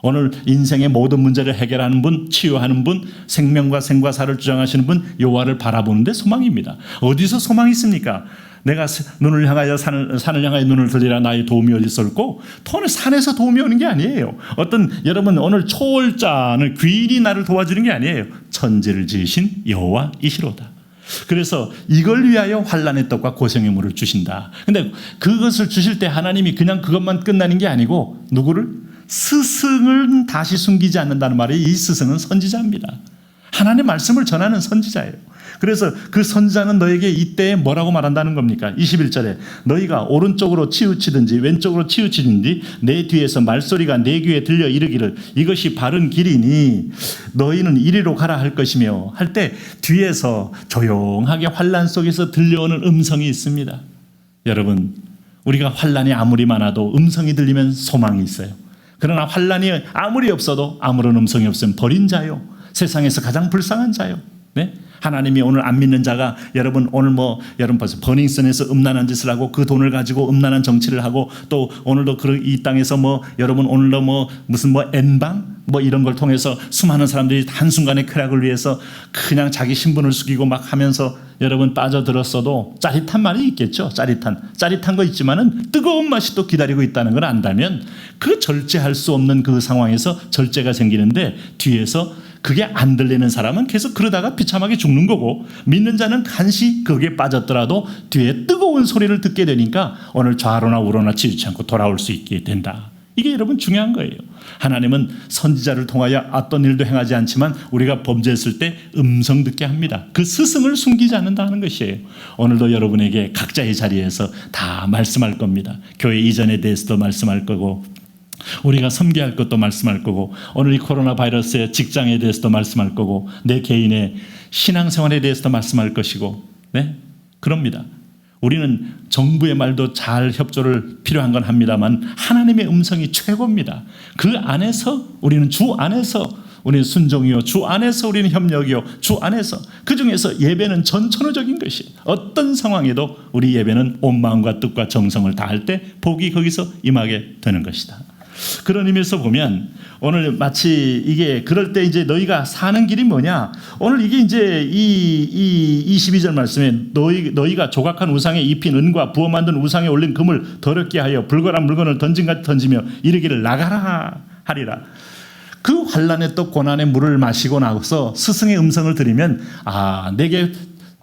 S2: 오늘 인생의 모든 문제를 해결하는 분, 치유하는 분, 생명과 생과사를 주장하시는 분 여호와를 바라보는 데 소망입니다. 어디서 소망이 있습니까? 내가 눈을 향하여 산을 향하여 눈을 들리라 나의 도움이 어디 있을꼬? 오늘 산에서 도움이 오는 게 아니에요. 어떤 여러분 오늘 초월자는 귀인이 나를 도와주는 게 아니에요. 천지를 지으신 여호와이시로다. 그래서 이걸 위하여 환난의 떡과 고생의 물을 주신다. 근데 그것을 주실 때 하나님이 그냥 그것만 끝나는 게 아니고 누구를? 스승을 다시 숨기지 않는다는 말이 이 스승은 선지자입니다. 하나님의 말씀을 전하는 선지자예요. 그래서 그 선지자는 너에게 이때에 뭐라고 말한다는 겁니까? 21절에 너희가 오른쪽으로 치우치든지 왼쪽으로 치우치든지 내 뒤에서 말소리가 내 귀에 들려 이르기를 이것이 바른 길이니 너희는 이리로 가라 할 것이며 할 때 뒤에서 조용하게 환난 속에서 들려오는 음성이 있습니다. 여러분 우리가 환난이 아무리 많아도 음성이 들리면 소망이 있어요. 그러나 환난이 아무리 없어도 아무런 음성이 없으면 버린 자요. 세상에서 가장 불쌍한 자요. 네? 하나님이 오늘 안 믿는 자가 여러분 오늘 여러분 벌써 버닝썬에서 음란한 짓을 하고 그 돈을 가지고 음란한 정치를 하고 또 오늘도 이 땅에서 여러분 오늘도 무슨 N방 이런 걸 통해서 수많은 사람들이 한순간의 쾌락을 위해서 그냥 자기 신분을 숙이고 막 하면서 여러분 빠져들었어도 짜릿한 말이 있겠죠. 짜릿한 거 있지만은 뜨거운 맛이 또 기다리고 있다는 걸 안다면 그 절제할 수 없는 그 상황에서 절제가 생기는데 뒤에서 그게 안 들리는 사람은 계속 그러다가 비참하게 죽는 거고 믿는 자는 간시 거기에 빠졌더라도 뒤에 뜨거운 소리를 듣게 되니까 오늘 좌로나 우로나 치우치 않고 돌아올 수 있게 된다. 이게 여러분 중요한 거예요. 하나님은 선지자를 통하여 어떤 일도 행하지 않지만 우리가 범죄했을 때 음성 듣게 합니다. 그 스승을 숨기지 않는다 하는 것이에요. 오늘도 여러분에게 각자의 자리에서 다 말씀할 겁니다. 교회 이전에 대해서도 말씀할 거고 우리가 섬겨야 할 것도 말씀할 거고 오늘 이 코로나 바이러스의 직장에 대해서도 말씀할 거고 내 개인의 신앙생활에 대해서도 말씀할 것이고 네? 그럽니다. 우리는 정부의 말도 잘 협조를 필요한 건 합니다만 하나님의 음성이 최고입니다. 그 안에서 우리는 주 안에서 우리는 순종이요 주 안에서 우리는 협력이요 주 안에서 그 중에서 예배는 전천후적인 것이에요. 어떤 상황에도 우리 예배는 온 마음과 뜻과 정성을 다할 때 복이 거기서 임하게 되는 것이다. 그런 의미에서 보면 오늘 마치 이게 그럴 때 이제 너희가 사는 길이 뭐냐? 오늘 이게 이제 이 22절 말씀에 너희가 조각한 우상에 입힌 은과 부어 만든 우상에 올린 금을 더럽게 하여 불결한 물건을 던진같이 던지며 이르기를 나가라 하리라. 그 환난의 떡 고난의 물을 마시고 나서 스승의 음성을 들으면 내게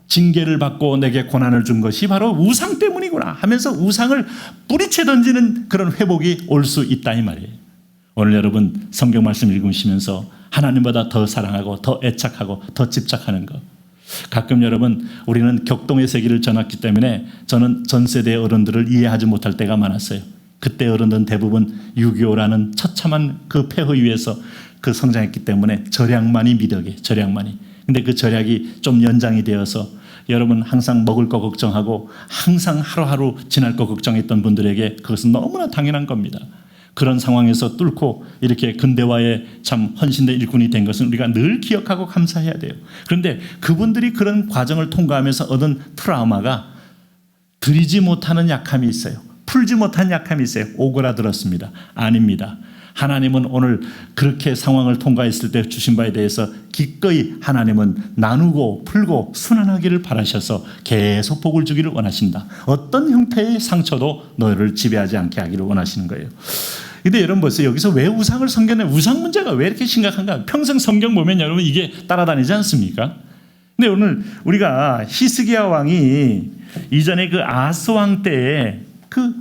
S2: 징계를 받고 내게 고난을 준 것이 바로 우상 때문이구나 하면서 우상을 뿌리채 던지는 그런 회복이 올 수 있다 이 말이에요. 오늘 여러분 성경 말씀 읽으시면서 하나님보다 더 사랑하고 더 애착하고 더 집착하는 것. 가끔 여러분 우리는 격동의 세계를 전했기 때문에 저는 전 세대의 어른들을 이해하지 못할 때가 많았어요. 그때 어른들은 대부분 6.25라는 처참한 그 폐허 위에서 그 성장했기 때문에 절약만이 미덕이에요. 절약만이. 근데 그 절약이 좀 연장이 되어서 여러분 항상 먹을 거 걱정하고 항상 하루하루 지날 거 걱정했던 분들에게 그것은 너무나 당연한 겁니다. 그런 상황에서 뚫고 이렇게 근대화에 참 헌신된 일꾼이 된 것은 우리가 늘 기억하고 감사해야 돼요. 그런데 그분들이 그런 과정을 통과하면서 얻은 트라우마가 드리지 못하는 약함이 있어요. 풀지 못한 약함이 있어요. 오그라들었습니다. 아닙니다. 하나님은 오늘 그렇게 상황을 통과했을 때 주신 바에 대해서 기꺼이 하나님은 나누고 풀고 순환하기를 바라셔서 계속 복을 주기를 원하신다. 어떤 형태의 상처도 너를 지배하지 않게 하기를 원하시는 거예요. 근데 여러분 보세요. 여기서 왜 우상을 섬겼냐? 우상 문제가 왜 이렇게 심각한가? 평생 성경 보면 여러분 이게 따라다니지 않습니까? 근데 오늘 우리가 히스기야 왕이 이전에 그 아하스 왕 때에 그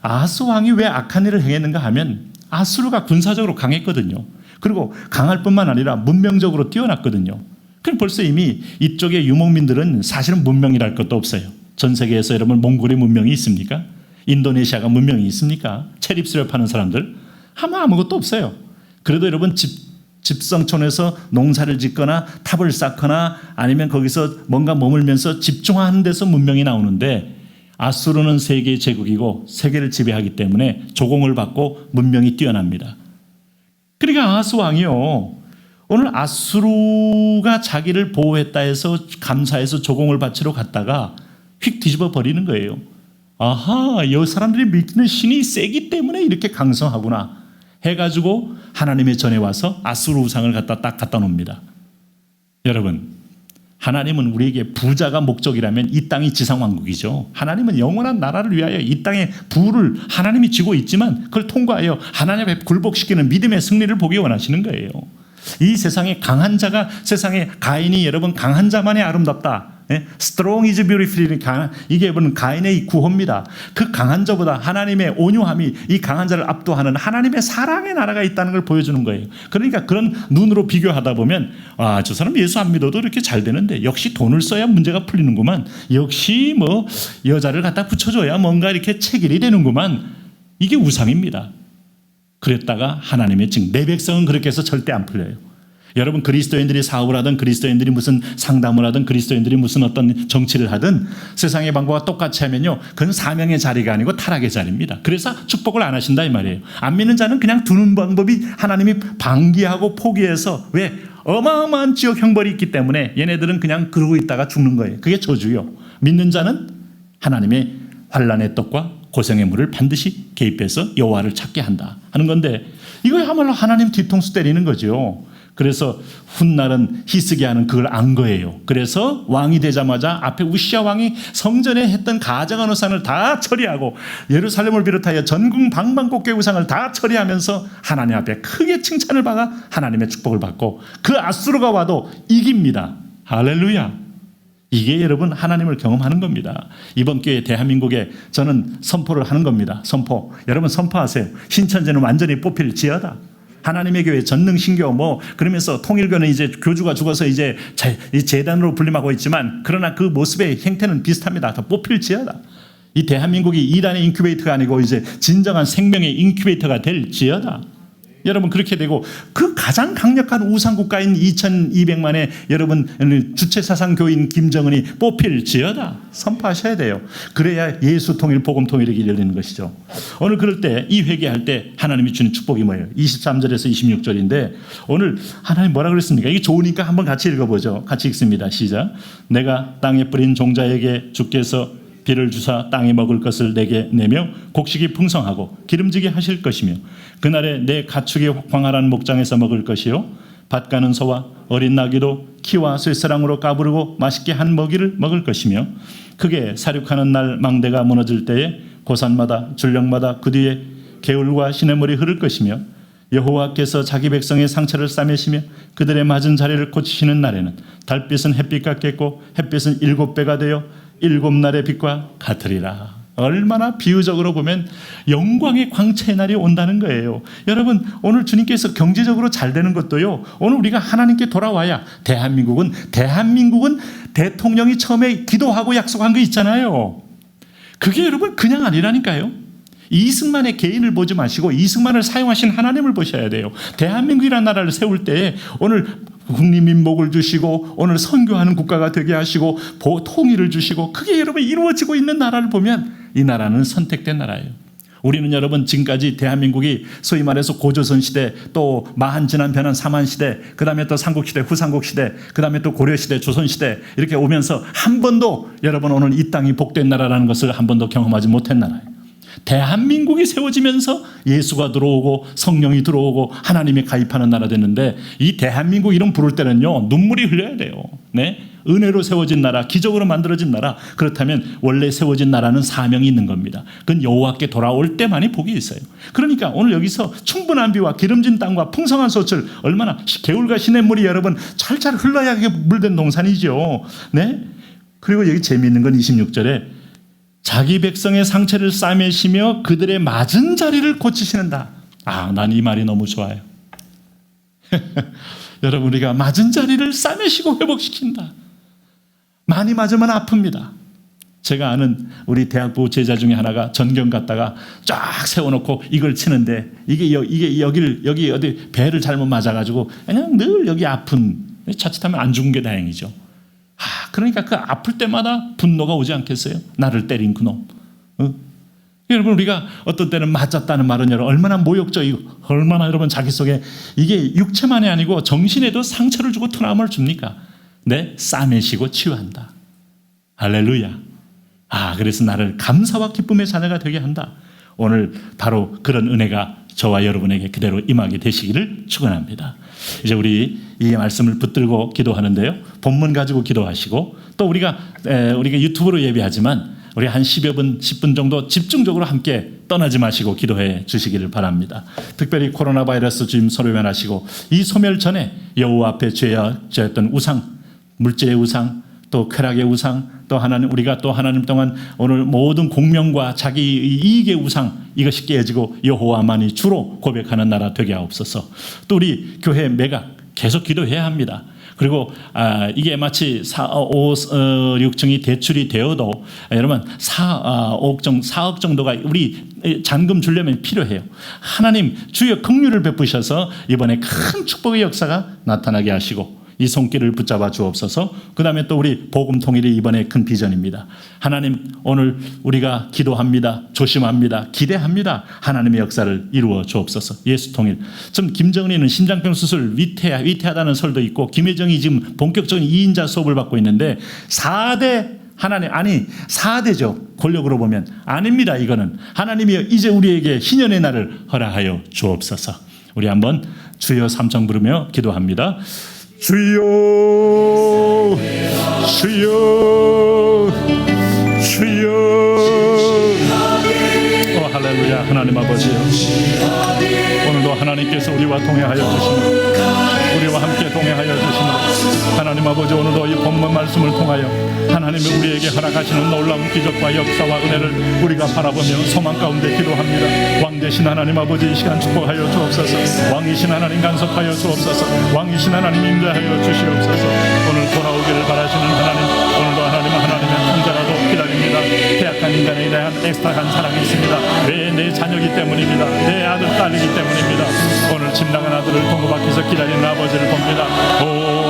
S2: 아하스 왕이 왜 악한 일을 행했는가 하면 아수르가 군사적으로 강했거든요. 그리고 강할 뿐만 아니라 문명적으로 뛰어났거든요. 그럼 벌써 이미 이쪽의 유목민들은 사실은 문명이랄 것도 없어요. 전 세계에서 여러분 몽골의 문명이 있습니까? 인도네시아가 문명이 있습니까? 체립수렵 하는 사람들? 아마 아무것도 없어요. 그래도 여러분 집성촌에서 농사를 짓거나 탑을 쌓거나 아니면 거기서 뭔가 머물면서 집중하는 데서 문명이 나오는데 아수르는 세계의 제국이고 세계를 지배하기 때문에 조공을 받고 문명이 뛰어납니다. 그러니까 아하스 왕이요. 오늘 아수르가 자기를 보호했다 해서 감사해서 조공을 바치러 갔다가 휙 뒤집어 버리는 거예요. 아하, 이 사람들이 믿는 신이 세기 때문에 이렇게 강성하구나 해가지고 하나님의 전에 와서 아수르 우상을 딱 갖다 놓습니다. 여러분, 하나님은 우리에게 부자가 목적이라면 이 땅이 지상왕국이죠. 하나님은 영원한 나라를 위하여 이 땅의 부를 하나님이 쥐고 있지만 그걸 통과하여 하나님 앞에 굴복시키는 믿음의 승리를 보기 원하시는 거예요. 이 세상에 강한 자가 세상에 가인이 여러분 강한 자만이 아름답다. Strong is beautiful. 이게 여러분 가인의 구호입니다. 그 강한 자보다 하나님의 온유함이 이 강한 자를 압도하는 하나님의 사랑의 나라가 있다는 걸 보여주는 거예요. 그러니까 그런 눈으로 비교하다 보면 아, 저 사람 예수 안 믿어도 이렇게 잘 되는데 역시 돈을 써야 문제가 풀리는구만. 역시 뭐 여자를 갖다 붙여줘야 뭔가 이렇게 체결이 되는구만. 이게 우상입니다. 그랬다가 하나님의 증. 내 백성은 그렇게 해서 절대 안 풀려요. 여러분 그리스도인들이 사업을 하든 그리스도인들이 무슨 상담을 하든 그리스도인들이 무슨 어떤 정치를 하든 세상의 방법과 똑같이 하면요. 그건 사명의 자리가 아니고 타락의 자리입니다. 그래서 축복을 안 하신다 이 말이에요. 안 믿는 자는 그냥 두는 방법이 하나님이 방기하고 포기해서 왜? 어마어마한 지옥 형벌이 있기 때문에 얘네들은 그냥 그러고 있다가 죽는 거예요. 그게 저주요. 믿는 자는 하나님의 환난의 떡과 고생의 물을 반드시 개입해서 여호와를 찾게 한다 하는 건데 이거야말로 하나님 뒤통수 때리는 거죠. 그래서 훗날은 히스기야는 그걸 안 거예요. 그래서 왕이 되자마자 앞에 우시야 왕이 성전에 했던 가증한 우상을 다 처리하고 예루살렘을 비롯하여 전국 방방곡곡의 우상을 다 처리하면서 하나님 앞에 크게 칭찬을 받아 하나님의 축복을 받고 그 아수르가 와도 이깁니다. 할렐루야. 이게 여러분 하나님을 경험하는 겁니다. 이번 기회에 대한민국에 저는 선포를 하는 겁니다. 선포. 여러분 선포하세요. 신천지는 완전히 뽑힐지어다. 하나님의 교회 전능신교 뭐 그러면서 통일교는 이제 교주가 죽어서 이제 재단으로 분림하고 있지만 그러나 그 모습의 형태는 비슷합니다. 더 뽑힐지어다. 이 대한민국이 이단의 인큐베이터가 아니고 이제 진정한 생명의 인큐베이터가 될지어다. 여러분 그렇게 되고 그 가장 강력한 우상국가인 2200만의 여러분 주체사상교인 김정은이 뽑힐지어다. 선포하셔야 돼요. 그래야 예수 통일 복음 통일이 열리는 것이죠. 오늘 그럴 때 이 회개할 때 하나님이 주는 축복이 뭐예요? 23절에서 26절인데 오늘 하나님 뭐라 그랬습니까? 이게 좋으니까 한번 같이 읽어보죠. 같이 읽습니다. 시작. 내가 땅에 뿌린 종자에게 주께서 비를 주사 땅에 먹을 것을 내게 내며 곡식이 풍성하고 기름지게 하실 것이며 그날에 내 가축이 광활한 목장에서 먹을 것이요 밭 가는 소와 어린 나귀도 키와 쇠사랑으로 까부르고 맛있게 한 먹이를 먹을 것이며 크게 사륙하는 날 망대가 무너질 때에 고산마다 줄령마다 그 뒤에 개울과 시냇물이 흐를 것이며 여호와께서 자기 백성의 상처를 싸매시며 그들의 맞은 자리를 고치시는 날에는 달빛은 햇빛 같겠고 햇빛은 7배가 되어 7날의 빛과 같으리라. 얼마나 비유적으로 보면 영광의 광채의 날이 온다는 거예요. 여러분 오늘 주님께서 경제적으로 잘 되는 것도요. 오늘 우리가 하나님께 돌아와야 대한민국은 대통령이 처음에 기도하고 약속한 거 있잖아요. 그게 여러분 그냥 아니라니까요. 이승만의 개인을 보지 마시고 이승만을 사용하신 하나님을 보셔야 돼요. 대한민국이라는 나라를 세울 때 오늘 국민민복을 주시고 오늘 선교하는 국가가 되게 하시고 통일을 주시고 그게 여러분 이루어지고 있는 나라를 보면 이 나라는 선택된 나라예요. 우리는 여러분 지금까지 대한민국이 소위 말해서 고조선 시대 또 마한 지난 변한 사만 시대 그 다음에 또 삼국시대 후삼국시대 그 다음에 또 고려시대 조선시대 이렇게 오면서 한 번도 여러분 오늘 이 땅이 복된 나라라는 것을 한 번도 경험하지 못한 나라예요. 대한민국이 세워지면서 예수가 들어오고 성령이 들어오고 하나님이 가입하는 나라 됐는데, 이 대한민국 이름 부를 때는요 눈물이 흘려야 돼요. 네? 은혜로 세워진 나라, 기적으로 만들어진 나라. 그렇다면 원래 세워진 나라는 사명이 있는 겁니다. 그건 여호와께 돌아올 때만이 복이 있어요. 그러니까 오늘 여기서 충분한 비와 기름진 땅과 풍성한 소출, 얼마나 개울과 시냇물이 여러분 찰찰 흘러야 물된 동산이죠. 네? 그리고 여기 재미있는 건 26절에 자기 백성의 상처를 싸매시며 그들의 맞은 자리를 고치시는다. 난 이 말이 너무 좋아요. 여러분, 우리가 맞은 자리를 싸매시고 회복시킨다. 많이 맞으면 아픕니다. 제가 아는 우리 대학부 제자 중에 하나가 전경 갔다가 쫙 세워놓고 이걸 치는데 이게 여기 어디 배를 잘못 맞아가지고 그냥 늘 여기 아픈, 자칫하면 안 죽은 게 다행이죠. 그러니까 그 아플 때마다 분노가 오지 않겠어요? 나를 때린 그놈. 여러분, 우리가 어떤 때는 맞았다는 말은 여러분 얼마나 모욕적이고 얼마나 여러분 자기 속에 이게 육체만이 아니고 정신에도 상처를 주고 트라우마를 줍니까? 네, 싸매시고 치유한다. 할렐루야. 그래서 나를 감사와 기쁨의 자녀가 되게 한다. 오늘 바로 그런 은혜가 저와 여러분에게 그대로 임하게 되시기를 축원합니다. 이제 우리 이 말씀을 붙들고 기도하는데요, 본문 가지고 기도하시고, 또 우리가 유튜브로 예배하지만 우리 한 10분 정도 집중적으로 함께 떠나지 마시고 기도해 주시기를 바랍니다. 특별히 코로나 바이러스 주임 소멸하시고 이 소멸 전에 여호와 앞에 죄였던 우상, 물질의 우상, 또 쾌락의 우상, 또 하나님, 우리가 또 하나님 동안 오늘 모든 공명과 자기 이익의 우상, 이것이 깨지고 여호와만이 주로 고백하는 나라 되게 하옵소서. 또 우리 교회 매각 계속 기도해야 합니다. 그리고 이게 마치 6층이 대출이 되어도 여러분 4억 정도가 우리 잔금 주려면 필요해요. 하나님 주여 긍휼을 베푸셔서 이번에 큰 축복의 역사가 나타나게 하시고 이 손길을 붙잡아 주옵소서. 그 다음에 또 우리 복음 통일이 이번에 큰 비전입니다. 하나님, 오늘 우리가 기도합니다. 조심합니다. 기대합니다. 하나님의 역사를 이루어 주옵소서. 예수 통일. 좀 김정은이는 심장병 수술 위태하다는 설도 있고, 김혜정이 지금 본격적인 2인자 수업을 받고 있는데 4대죠. 권력으로 보면 아닙니다. 이거는 하나님이 이제 우리에게 희년의 날을 허락하여 주옵소서. 우리 한번 주여 삼청 부르며 기도합니다. 주여, 주여, 주여. 할렐루야. 하나님 아버지, 오늘도 하나님께서 우리와 동행하여 주시고 우리와 함께 동행하여 주시고, 하나님 아버지, 오늘도 이 본문 말씀을 통하여 하나님이 우리에게 허락하시는 놀라운 기적과 역사와 은혜를 우리가 바라보며 소망 가운데 기도합니다. 왕 되신 하나님 아버지, 이 시간 축복하여 주옵소서. 왕이신 하나님 간섭하여 주옵소서. 왕이신 하나님 임재하여 주시옵소서. 오늘 돌아오기를 바라시는 하나님, 오늘도 하나님의 통자라도 기다립니다. 태약한 인간에 대한 엑스트라한 사랑이 있습니다. 내 자녀이기 때문입니다. 내 아들, 딸이기 때문입니다. 오늘 집 나간 아들을 동거 밖에서 기다리는 아버지를 봅니다.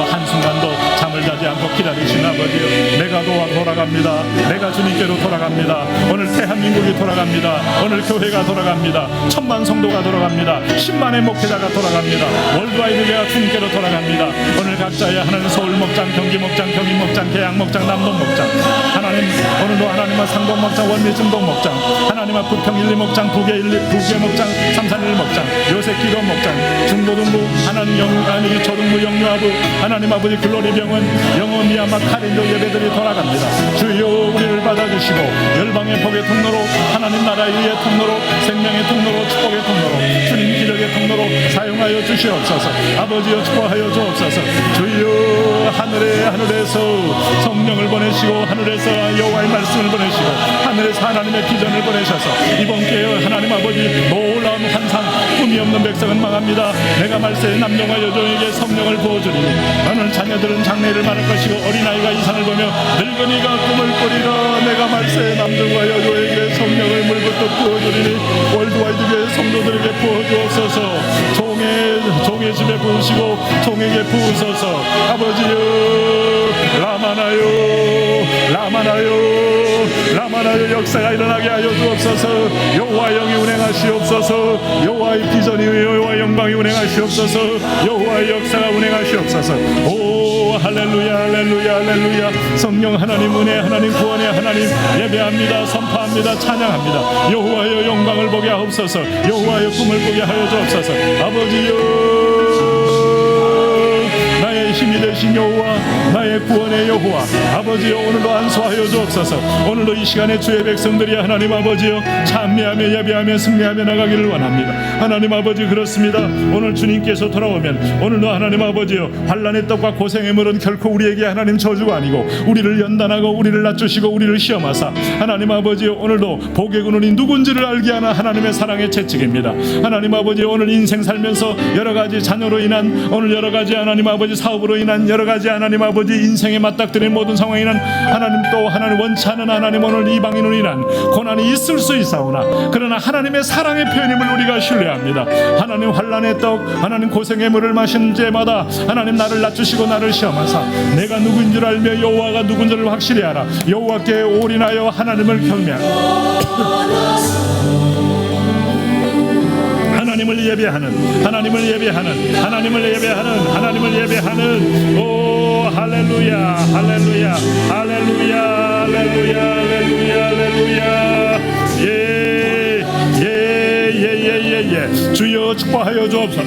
S2: 한순간도 잠을 자지 않고 기다리신 아버지요, 내가 돌아갑니다. 내가 주님께로 돌아갑니다. 오늘 대한민국이 돌아갑니다. 오늘 교회가 돌아갑니다. 1000만 성도가 돌아갑니다. 10만의 목회자가 돌아갑니다. 월드와이드가 주님께로 돌아갑니다. 오늘 각자의 하나님 서울 목장, 경기 목장, 경인 목장, 계양 목장, 남동 목장, 하나님 오늘도 하나님은 상동 목장, 원리 중동 목장, 하나님은 부평 1, 2 목장, 부계 목장, 삼산 1 목장, 요새 기도 목장, 중고등부 하나님 아니 초등부 영유아부 하나님 아버지 글로리 병원 영원 미얀마 카린도 예배들이 돌아갑니다. 주여 우리를 받아주시고 열방의 복의 통로로, 하나님 나라의 의의 통로로, 생명의 통로로, 축복의 통로로, 주님 기적의 통로로 사용하여 주시옵소서. 아버지여 축복하여 주옵소서. 주여 하늘에서 성령을 보내시고 하늘에서 여호와의 말씀을 보내시고 하늘에서 하나님의 비전을 보내셔서 이번 기회에 하나님 아버지 놀라운 환상, 꿈이 없는 백성은 망합니다. 내가 말세에 남녀와 여종에게 성령을 부어주리니 너는 자녀들은 장래를 말할 것이고 어린아이가 이상을 보며 늙은이가 꿈을 꾸리라. 내가 말세에 남녀와 여종에게 성령을 물붓듯 부어주리니 월드와이드교회 성도들에게 부어주옵소서. 종의 집에 부으시고 종에게 부으소서. 아버지여 라마나요 역사가 일어나게 하여 주옵소서. 여호와 영이 운행하시옵소서. 여호와의 비전이 여호와의 영광이 운행하시옵소서. 여호와의 역사가 운행하시옵소서. 오 할렐루야 할렐루야 할렐루야. 성령 하나님, 은혜 하나님, 구원의 하나님 예배합니다. 선포합니다. 찬양합니다. 찬양합니다. 여호와여 영광을 보게 하옵소서. 여호와여 꿈을 보게 하여 주옵소서. 아버지여 나의 힘이 되신 여호와, 나의 구원의 여호와, 아버지여 오늘도 안수하여 주옵소서. 오늘도 이 시간에 주의 백성들이 하나님 아버지여 찬미하며 예배하며 승리하며 나가기를 원합니다. 하나님 아버지 그렇습니다. 오늘 주님께서 돌아오면 오늘도 하나님 아버지여 환난의 떡과 고생의 물은 결코 우리에게 하나님 저주가 아니고 우리를 연단하고 우리를 낮추시고 우리를 시험하사 하나님 아버지여 오늘도 복의 근원이 누군지를 알게 하는 하나님의 사랑의 채찍입니다. 하나님 아버지 오늘 인생 살면서 여러 가지 자녀로 인한 오늘 여러 가지 하나님 아버지 사업으로 인한 여러 가지 하나님 아버지 인생에 맞닥뜨린 모든 상황에 인한 하나님 또 하나님 원치 않은 하나님 오늘 이방인으로 인한 고난이 있을 수 있사오나 그러나 하나님의 사랑의 표현임을 우리가 신뢰합니다. 하나님 환난의 떡 하나님 고생의 물을 마신 때마다 하나님 나를 낮추시고 나를 시험하사 내가 누구인 줄 알며 여호와가 누군지를 확실히 알아 여호와께 올인하여 하나님을 경배하라. 하나님을 예배하는 하나님을 예배하는 하나님을 예배하는 하나님을 예배하는 오 할렐루야 할렐루야 할렐루야 할렐루야 할렐루야 할렐루야 예예예예예 주여 축복하여 주옵소서.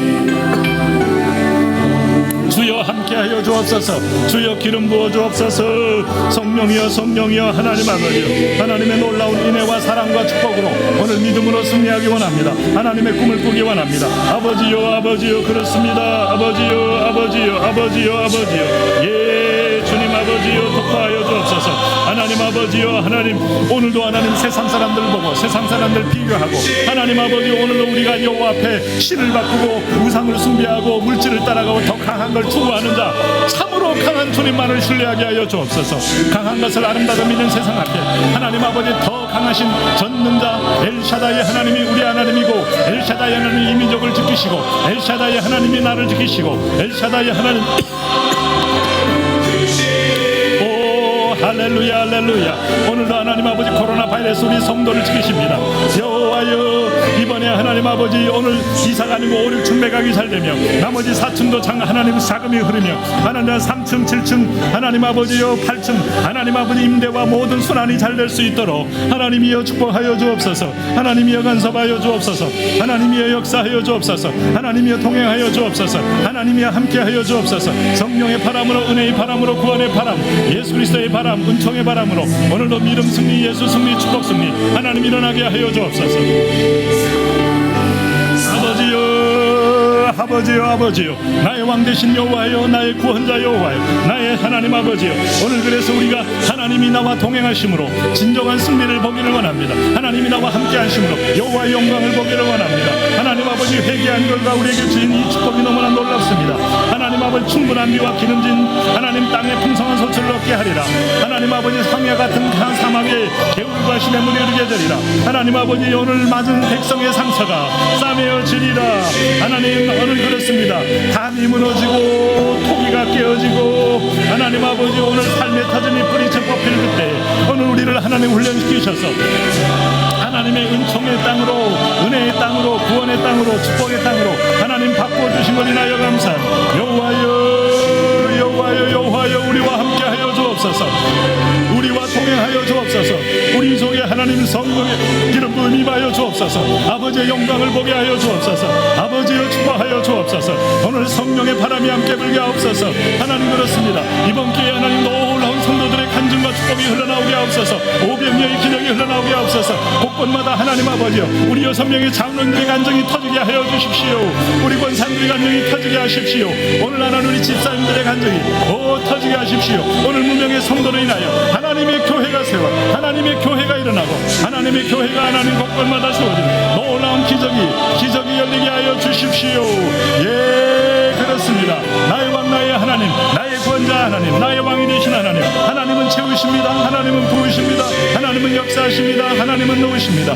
S2: 주여 함께하여 주옵소서. 주여 기름 부어 주옵소서. 성령이여 성령이여 하나님 아버지여 하나님의 놀라운 인애와 사랑과 축복으로 오늘 믿음으로 승리하기 원합니다. 하나님의 꿈을 꾸기 원합니다. 아버지여 아버지여 그렇습니다. 아버지여 아버지여 아버지여 아버지여 예 주님 아버지여 독파하여 주옵소서. 하나님 아버지여 하나님 오늘도 하나님 세상 사람들 보고 세상 사람들 비교하고 하나님 아버지 오늘도 우리가 여호와 앞에 신을 바꾸고 우상을 숭배하고 물질을 따라가고 더 강한 걸 추구하는 자 참으로 강한 주님만을 신뢰하게 하여 주옵소서. 강한 것을 아름다워 믿는 세상 앞에 하나님 아버지 더 강하신 전능자 엘샤다이 하나님이 우리 하나님이고 엘샤다이 하나님이 이 민족을 지키시고 엘샤다이 하나님이 나를 지키시고 엘샤다이 하나님 할렐루야 할렐루야 오늘도 하나님 아버지 코로나 바이러스 우리 성도를 지키십니다. 여호와여 이번에 하나님 아버지 오늘 이사가 아니고 5, 6층 매각이 잘 되며 나머지 4층도 하나님 자금이 흐르며 하나님 3층 7층 하나님 아버지여 8층 하나님 아버지 임대와 모든 순환이 잘 될 수 있도록 하나님이여 축복하여 주옵소서. 하나님이여 간섭하여 주옵소서. 하나님이여 역사하여 주옵소서. 하나님이여 동행하여 주옵소서. 하나님이여 함께하여 주옵소서. 성령의 바람으로 은혜의 바람으로 구원의 바람 예수 그리스도의 바람 은총의 바람으로 오늘도 믿음 승리 예수 승리 축복 승리 하나님 일어나게 하여 주옵소서. 아버지여 아버지여 나의 왕 되신 여호와여 나의 구원자 여호와여 나의 하나님 아버지여 오늘 그래서 우리가 하나님이 나와 동행하심으로 진정한 승리를 보기를 원합니다. 하나님이 나와 함께하심으로 여호와의 영광을 보기를 원합니다. 하나님 아버지 회개한 결과 우리에게 주신 이 축복이 너무나 놀랍습니다. 하나님 아버지 충분한 비와 기름진 하나님 땅에 풍성한 소출을 얻게 하리라. 하나님 아버지 황야 같은 강 사막에 개울과 시냇물이 흐르게 되리라. 하나님 아버지 오늘 맞은 백성의 상처가 싸매어지리라. 하나님 오늘 그렇습니다. 담이 무너지고 토기가 깨어지고 하나님 아버지 오늘 삶의 터전이 뿌리쳐 뽑힐 그때 오늘 우리를 하나님 훈련시키셔서 하나님의 은총의 땅으로 은혜의 땅으로 구원의 땅으로 축복의 땅으로 하나님 바꿔주신 것이 나여 감사. 여호와여 여호와여 여호와여 우리와 함께하여 주옵소서. 우리와 동행하여 주옵소서. 우리 속에 하나님 성령의 기름 부음 임하여 주옵소서. 아버지의 영광을 보게 하여 주옵소서. 아버지여 축복하여 주옵소서. 오늘 성령의 바람이 함께 불게 하옵소서. 하나님 그렇습니다. 이번 기회에 하나님 놀라운 성도들의 간증과 축복이 흘러나오게 하옵소서. 오병이어의 기적이 흘러나오게 하옵소서. 곳곳마다 하나님 아버지여 우리 6명의 장로님들의 간증이 터지게 하여 주십시오. 우리 권사님들의 간증이 터지게 하십시오. 오늘 하나님 우리 집사님들의 간증이 터지게 하십시오. 오늘 무명의 성도로 인하여 하나님의 교회가 세워 하나님의 교회가 일어나고 하나님의 교회가 하나님 곳곳마다 세워지는 놀라운 기적이 열리게 하여 주십시오. 예 그렇습니다. 나의 왕 나의 하나님 나의 구원자 하나님 나의 왕이 되신 하나님 하나님은 채우십니다. 하나님은 부으십니다. 하나님은 역사하십니다. 하나님은 놓으십니다.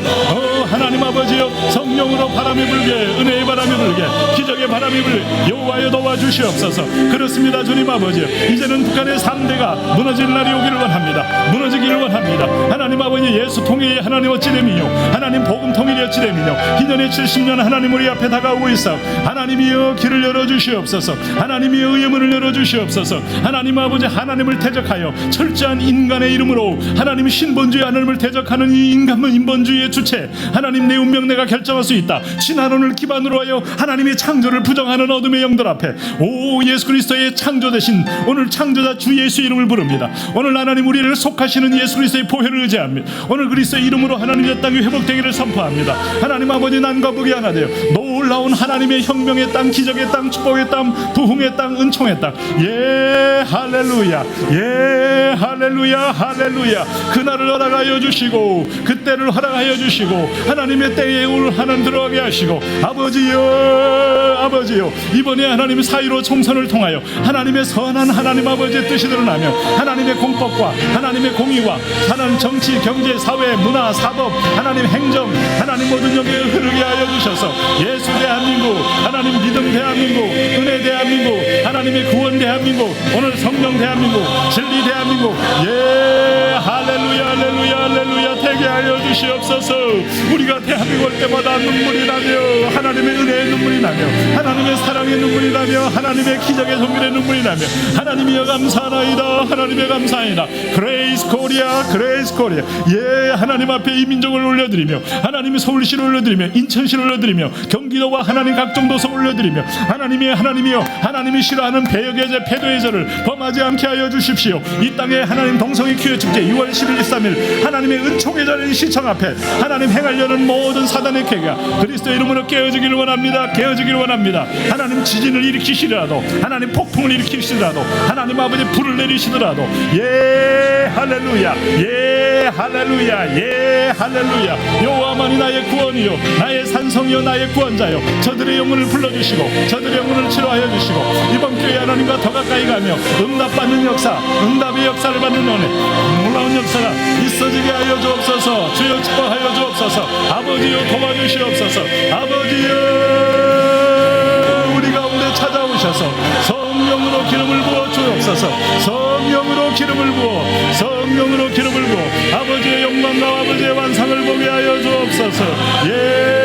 S2: 하나님 아버지여 성령으로 바람이 불게 은혜의 바람이 불게 기적의 바람이 불게 여호와여 도와주시옵소서. 그렇습니다. 주님 아버지여 이제는 북한의 3대가 무너질 날이 오기를 원합니다. 무너지기를 원합니다. 하나님 아버지 예수 통일이 하나님 어찌됨이요 하나님 복음 통일이 어찌됨이요 기년의 70년 하나님 우리 앞에 다가오고 있어 하나님이여 길을 열어주시옵소서. 하나님이여 의의 문을 열어주시옵소서. 하나님 아버지 하나님을 대적하여 철저한 인간의 이름으로 하나님 신본주의 하나님을 대적하는 이 인본주의의 주체 하나님 내 운명 내가 결정할 수 있다. 진화론을 기반으로 하여 하나님의 창조를 부정하는 어둠의 영들 앞에 오 예수 그리스도의 창조 대신 오늘 창조자 주 예수 이름을 부릅니다. 오늘 하나님 우리를 속하시는 예수 그리스도의 보혈을 의지합니다. 오늘 그리스도의 이름으로 하나님의 땅이 회복되기를 선포합니다. 하나님 아버지 난과 복이 하나 되어 놀라운 하나님의 혁명의 땅 기적의 땅 축복의 땅 부흥의 땅 은총의 땅 예 할렐루야 예 할렐루야 할렐루야 그날을 허락하여 주시고 그때를 허락하여 주시고 하나님의 때에 오늘 하나님 들어가게 하시고 아버지요 이번에 하나님 사이로 총선을 통하여 하나님의 선한 하나님 아버지의 뜻이 드러나며 하나님의 공법과 하나님의 공의와 하나님 정치 경제 사회 문화 사법 하나님 행정 하나님 모든 영역에 흐르게 하여 주셔서 예수 대한민국 하나님 믿음 대한민국 은혜 대한민국 하나님의 구원 대한민국 오늘 성령 대한민국 진리 대한민국 예 할렐루야 할렐루야 할렐루야 되게 하여 주시옵소서. 우리가 대한민국 올 때마다 눈물이 나며 하나님의 은혜의 눈물이 나며 하나님의 사랑의 눈물이 나며 하나님의 기적의 손길의 눈물이 나며 하나님이여 감사하나이다 하나님의 감사하나이다. 그레이스 코리아 그레이스 코리아 예 하나님 앞에 이 민족을 올려드리며 하나님의 서울시를 올려드리며 인천시를 올려드리며 경기도와 하나님 각종 도서 올려드리며 하나님이여 하나님이 싫어하는 배역의 패도의절을 범하지 않게 하여 주십시오. 이 땅에 하나님 동성애 교회 축제 6월 10일 13일 하나님의 은총의 자리 시청 앞에 하나님 행하려는 모든 사단의 계가 그리스도 이름으로 깨어지기를 원합니다. 깨어지기를 원합니다. 하나님 지진을 일으키시더라도 하나님 폭풍을 일으키시더라도 하나님 아버지 불을 내리시더라도 예 할렐루야 예 할렐루야 예 할렐루야 여호와만이 나의 구원이요 나의 산성이요 나의 구원자요 저들의 영혼을 불러주시고 저들의 영혼을 치료하여 주시고 이번 교회 하나님과 더 가까이 가며 응답받는 역사 응답의 역사를 받는 은혜 놀라운 역사가 있어지게 하여 주옵소서. 주여 축복하여 주옵소서. 아버지여 도와주시옵소서. 아버지여 우리 가운데 찾아오셔서 성령으로 기름을 부어 주옵소서. 성령으로 기름을 부어 성령으로 기름을 부어 아버지의 영광과 아버지의 완상을 보게 하여 주옵소서. 예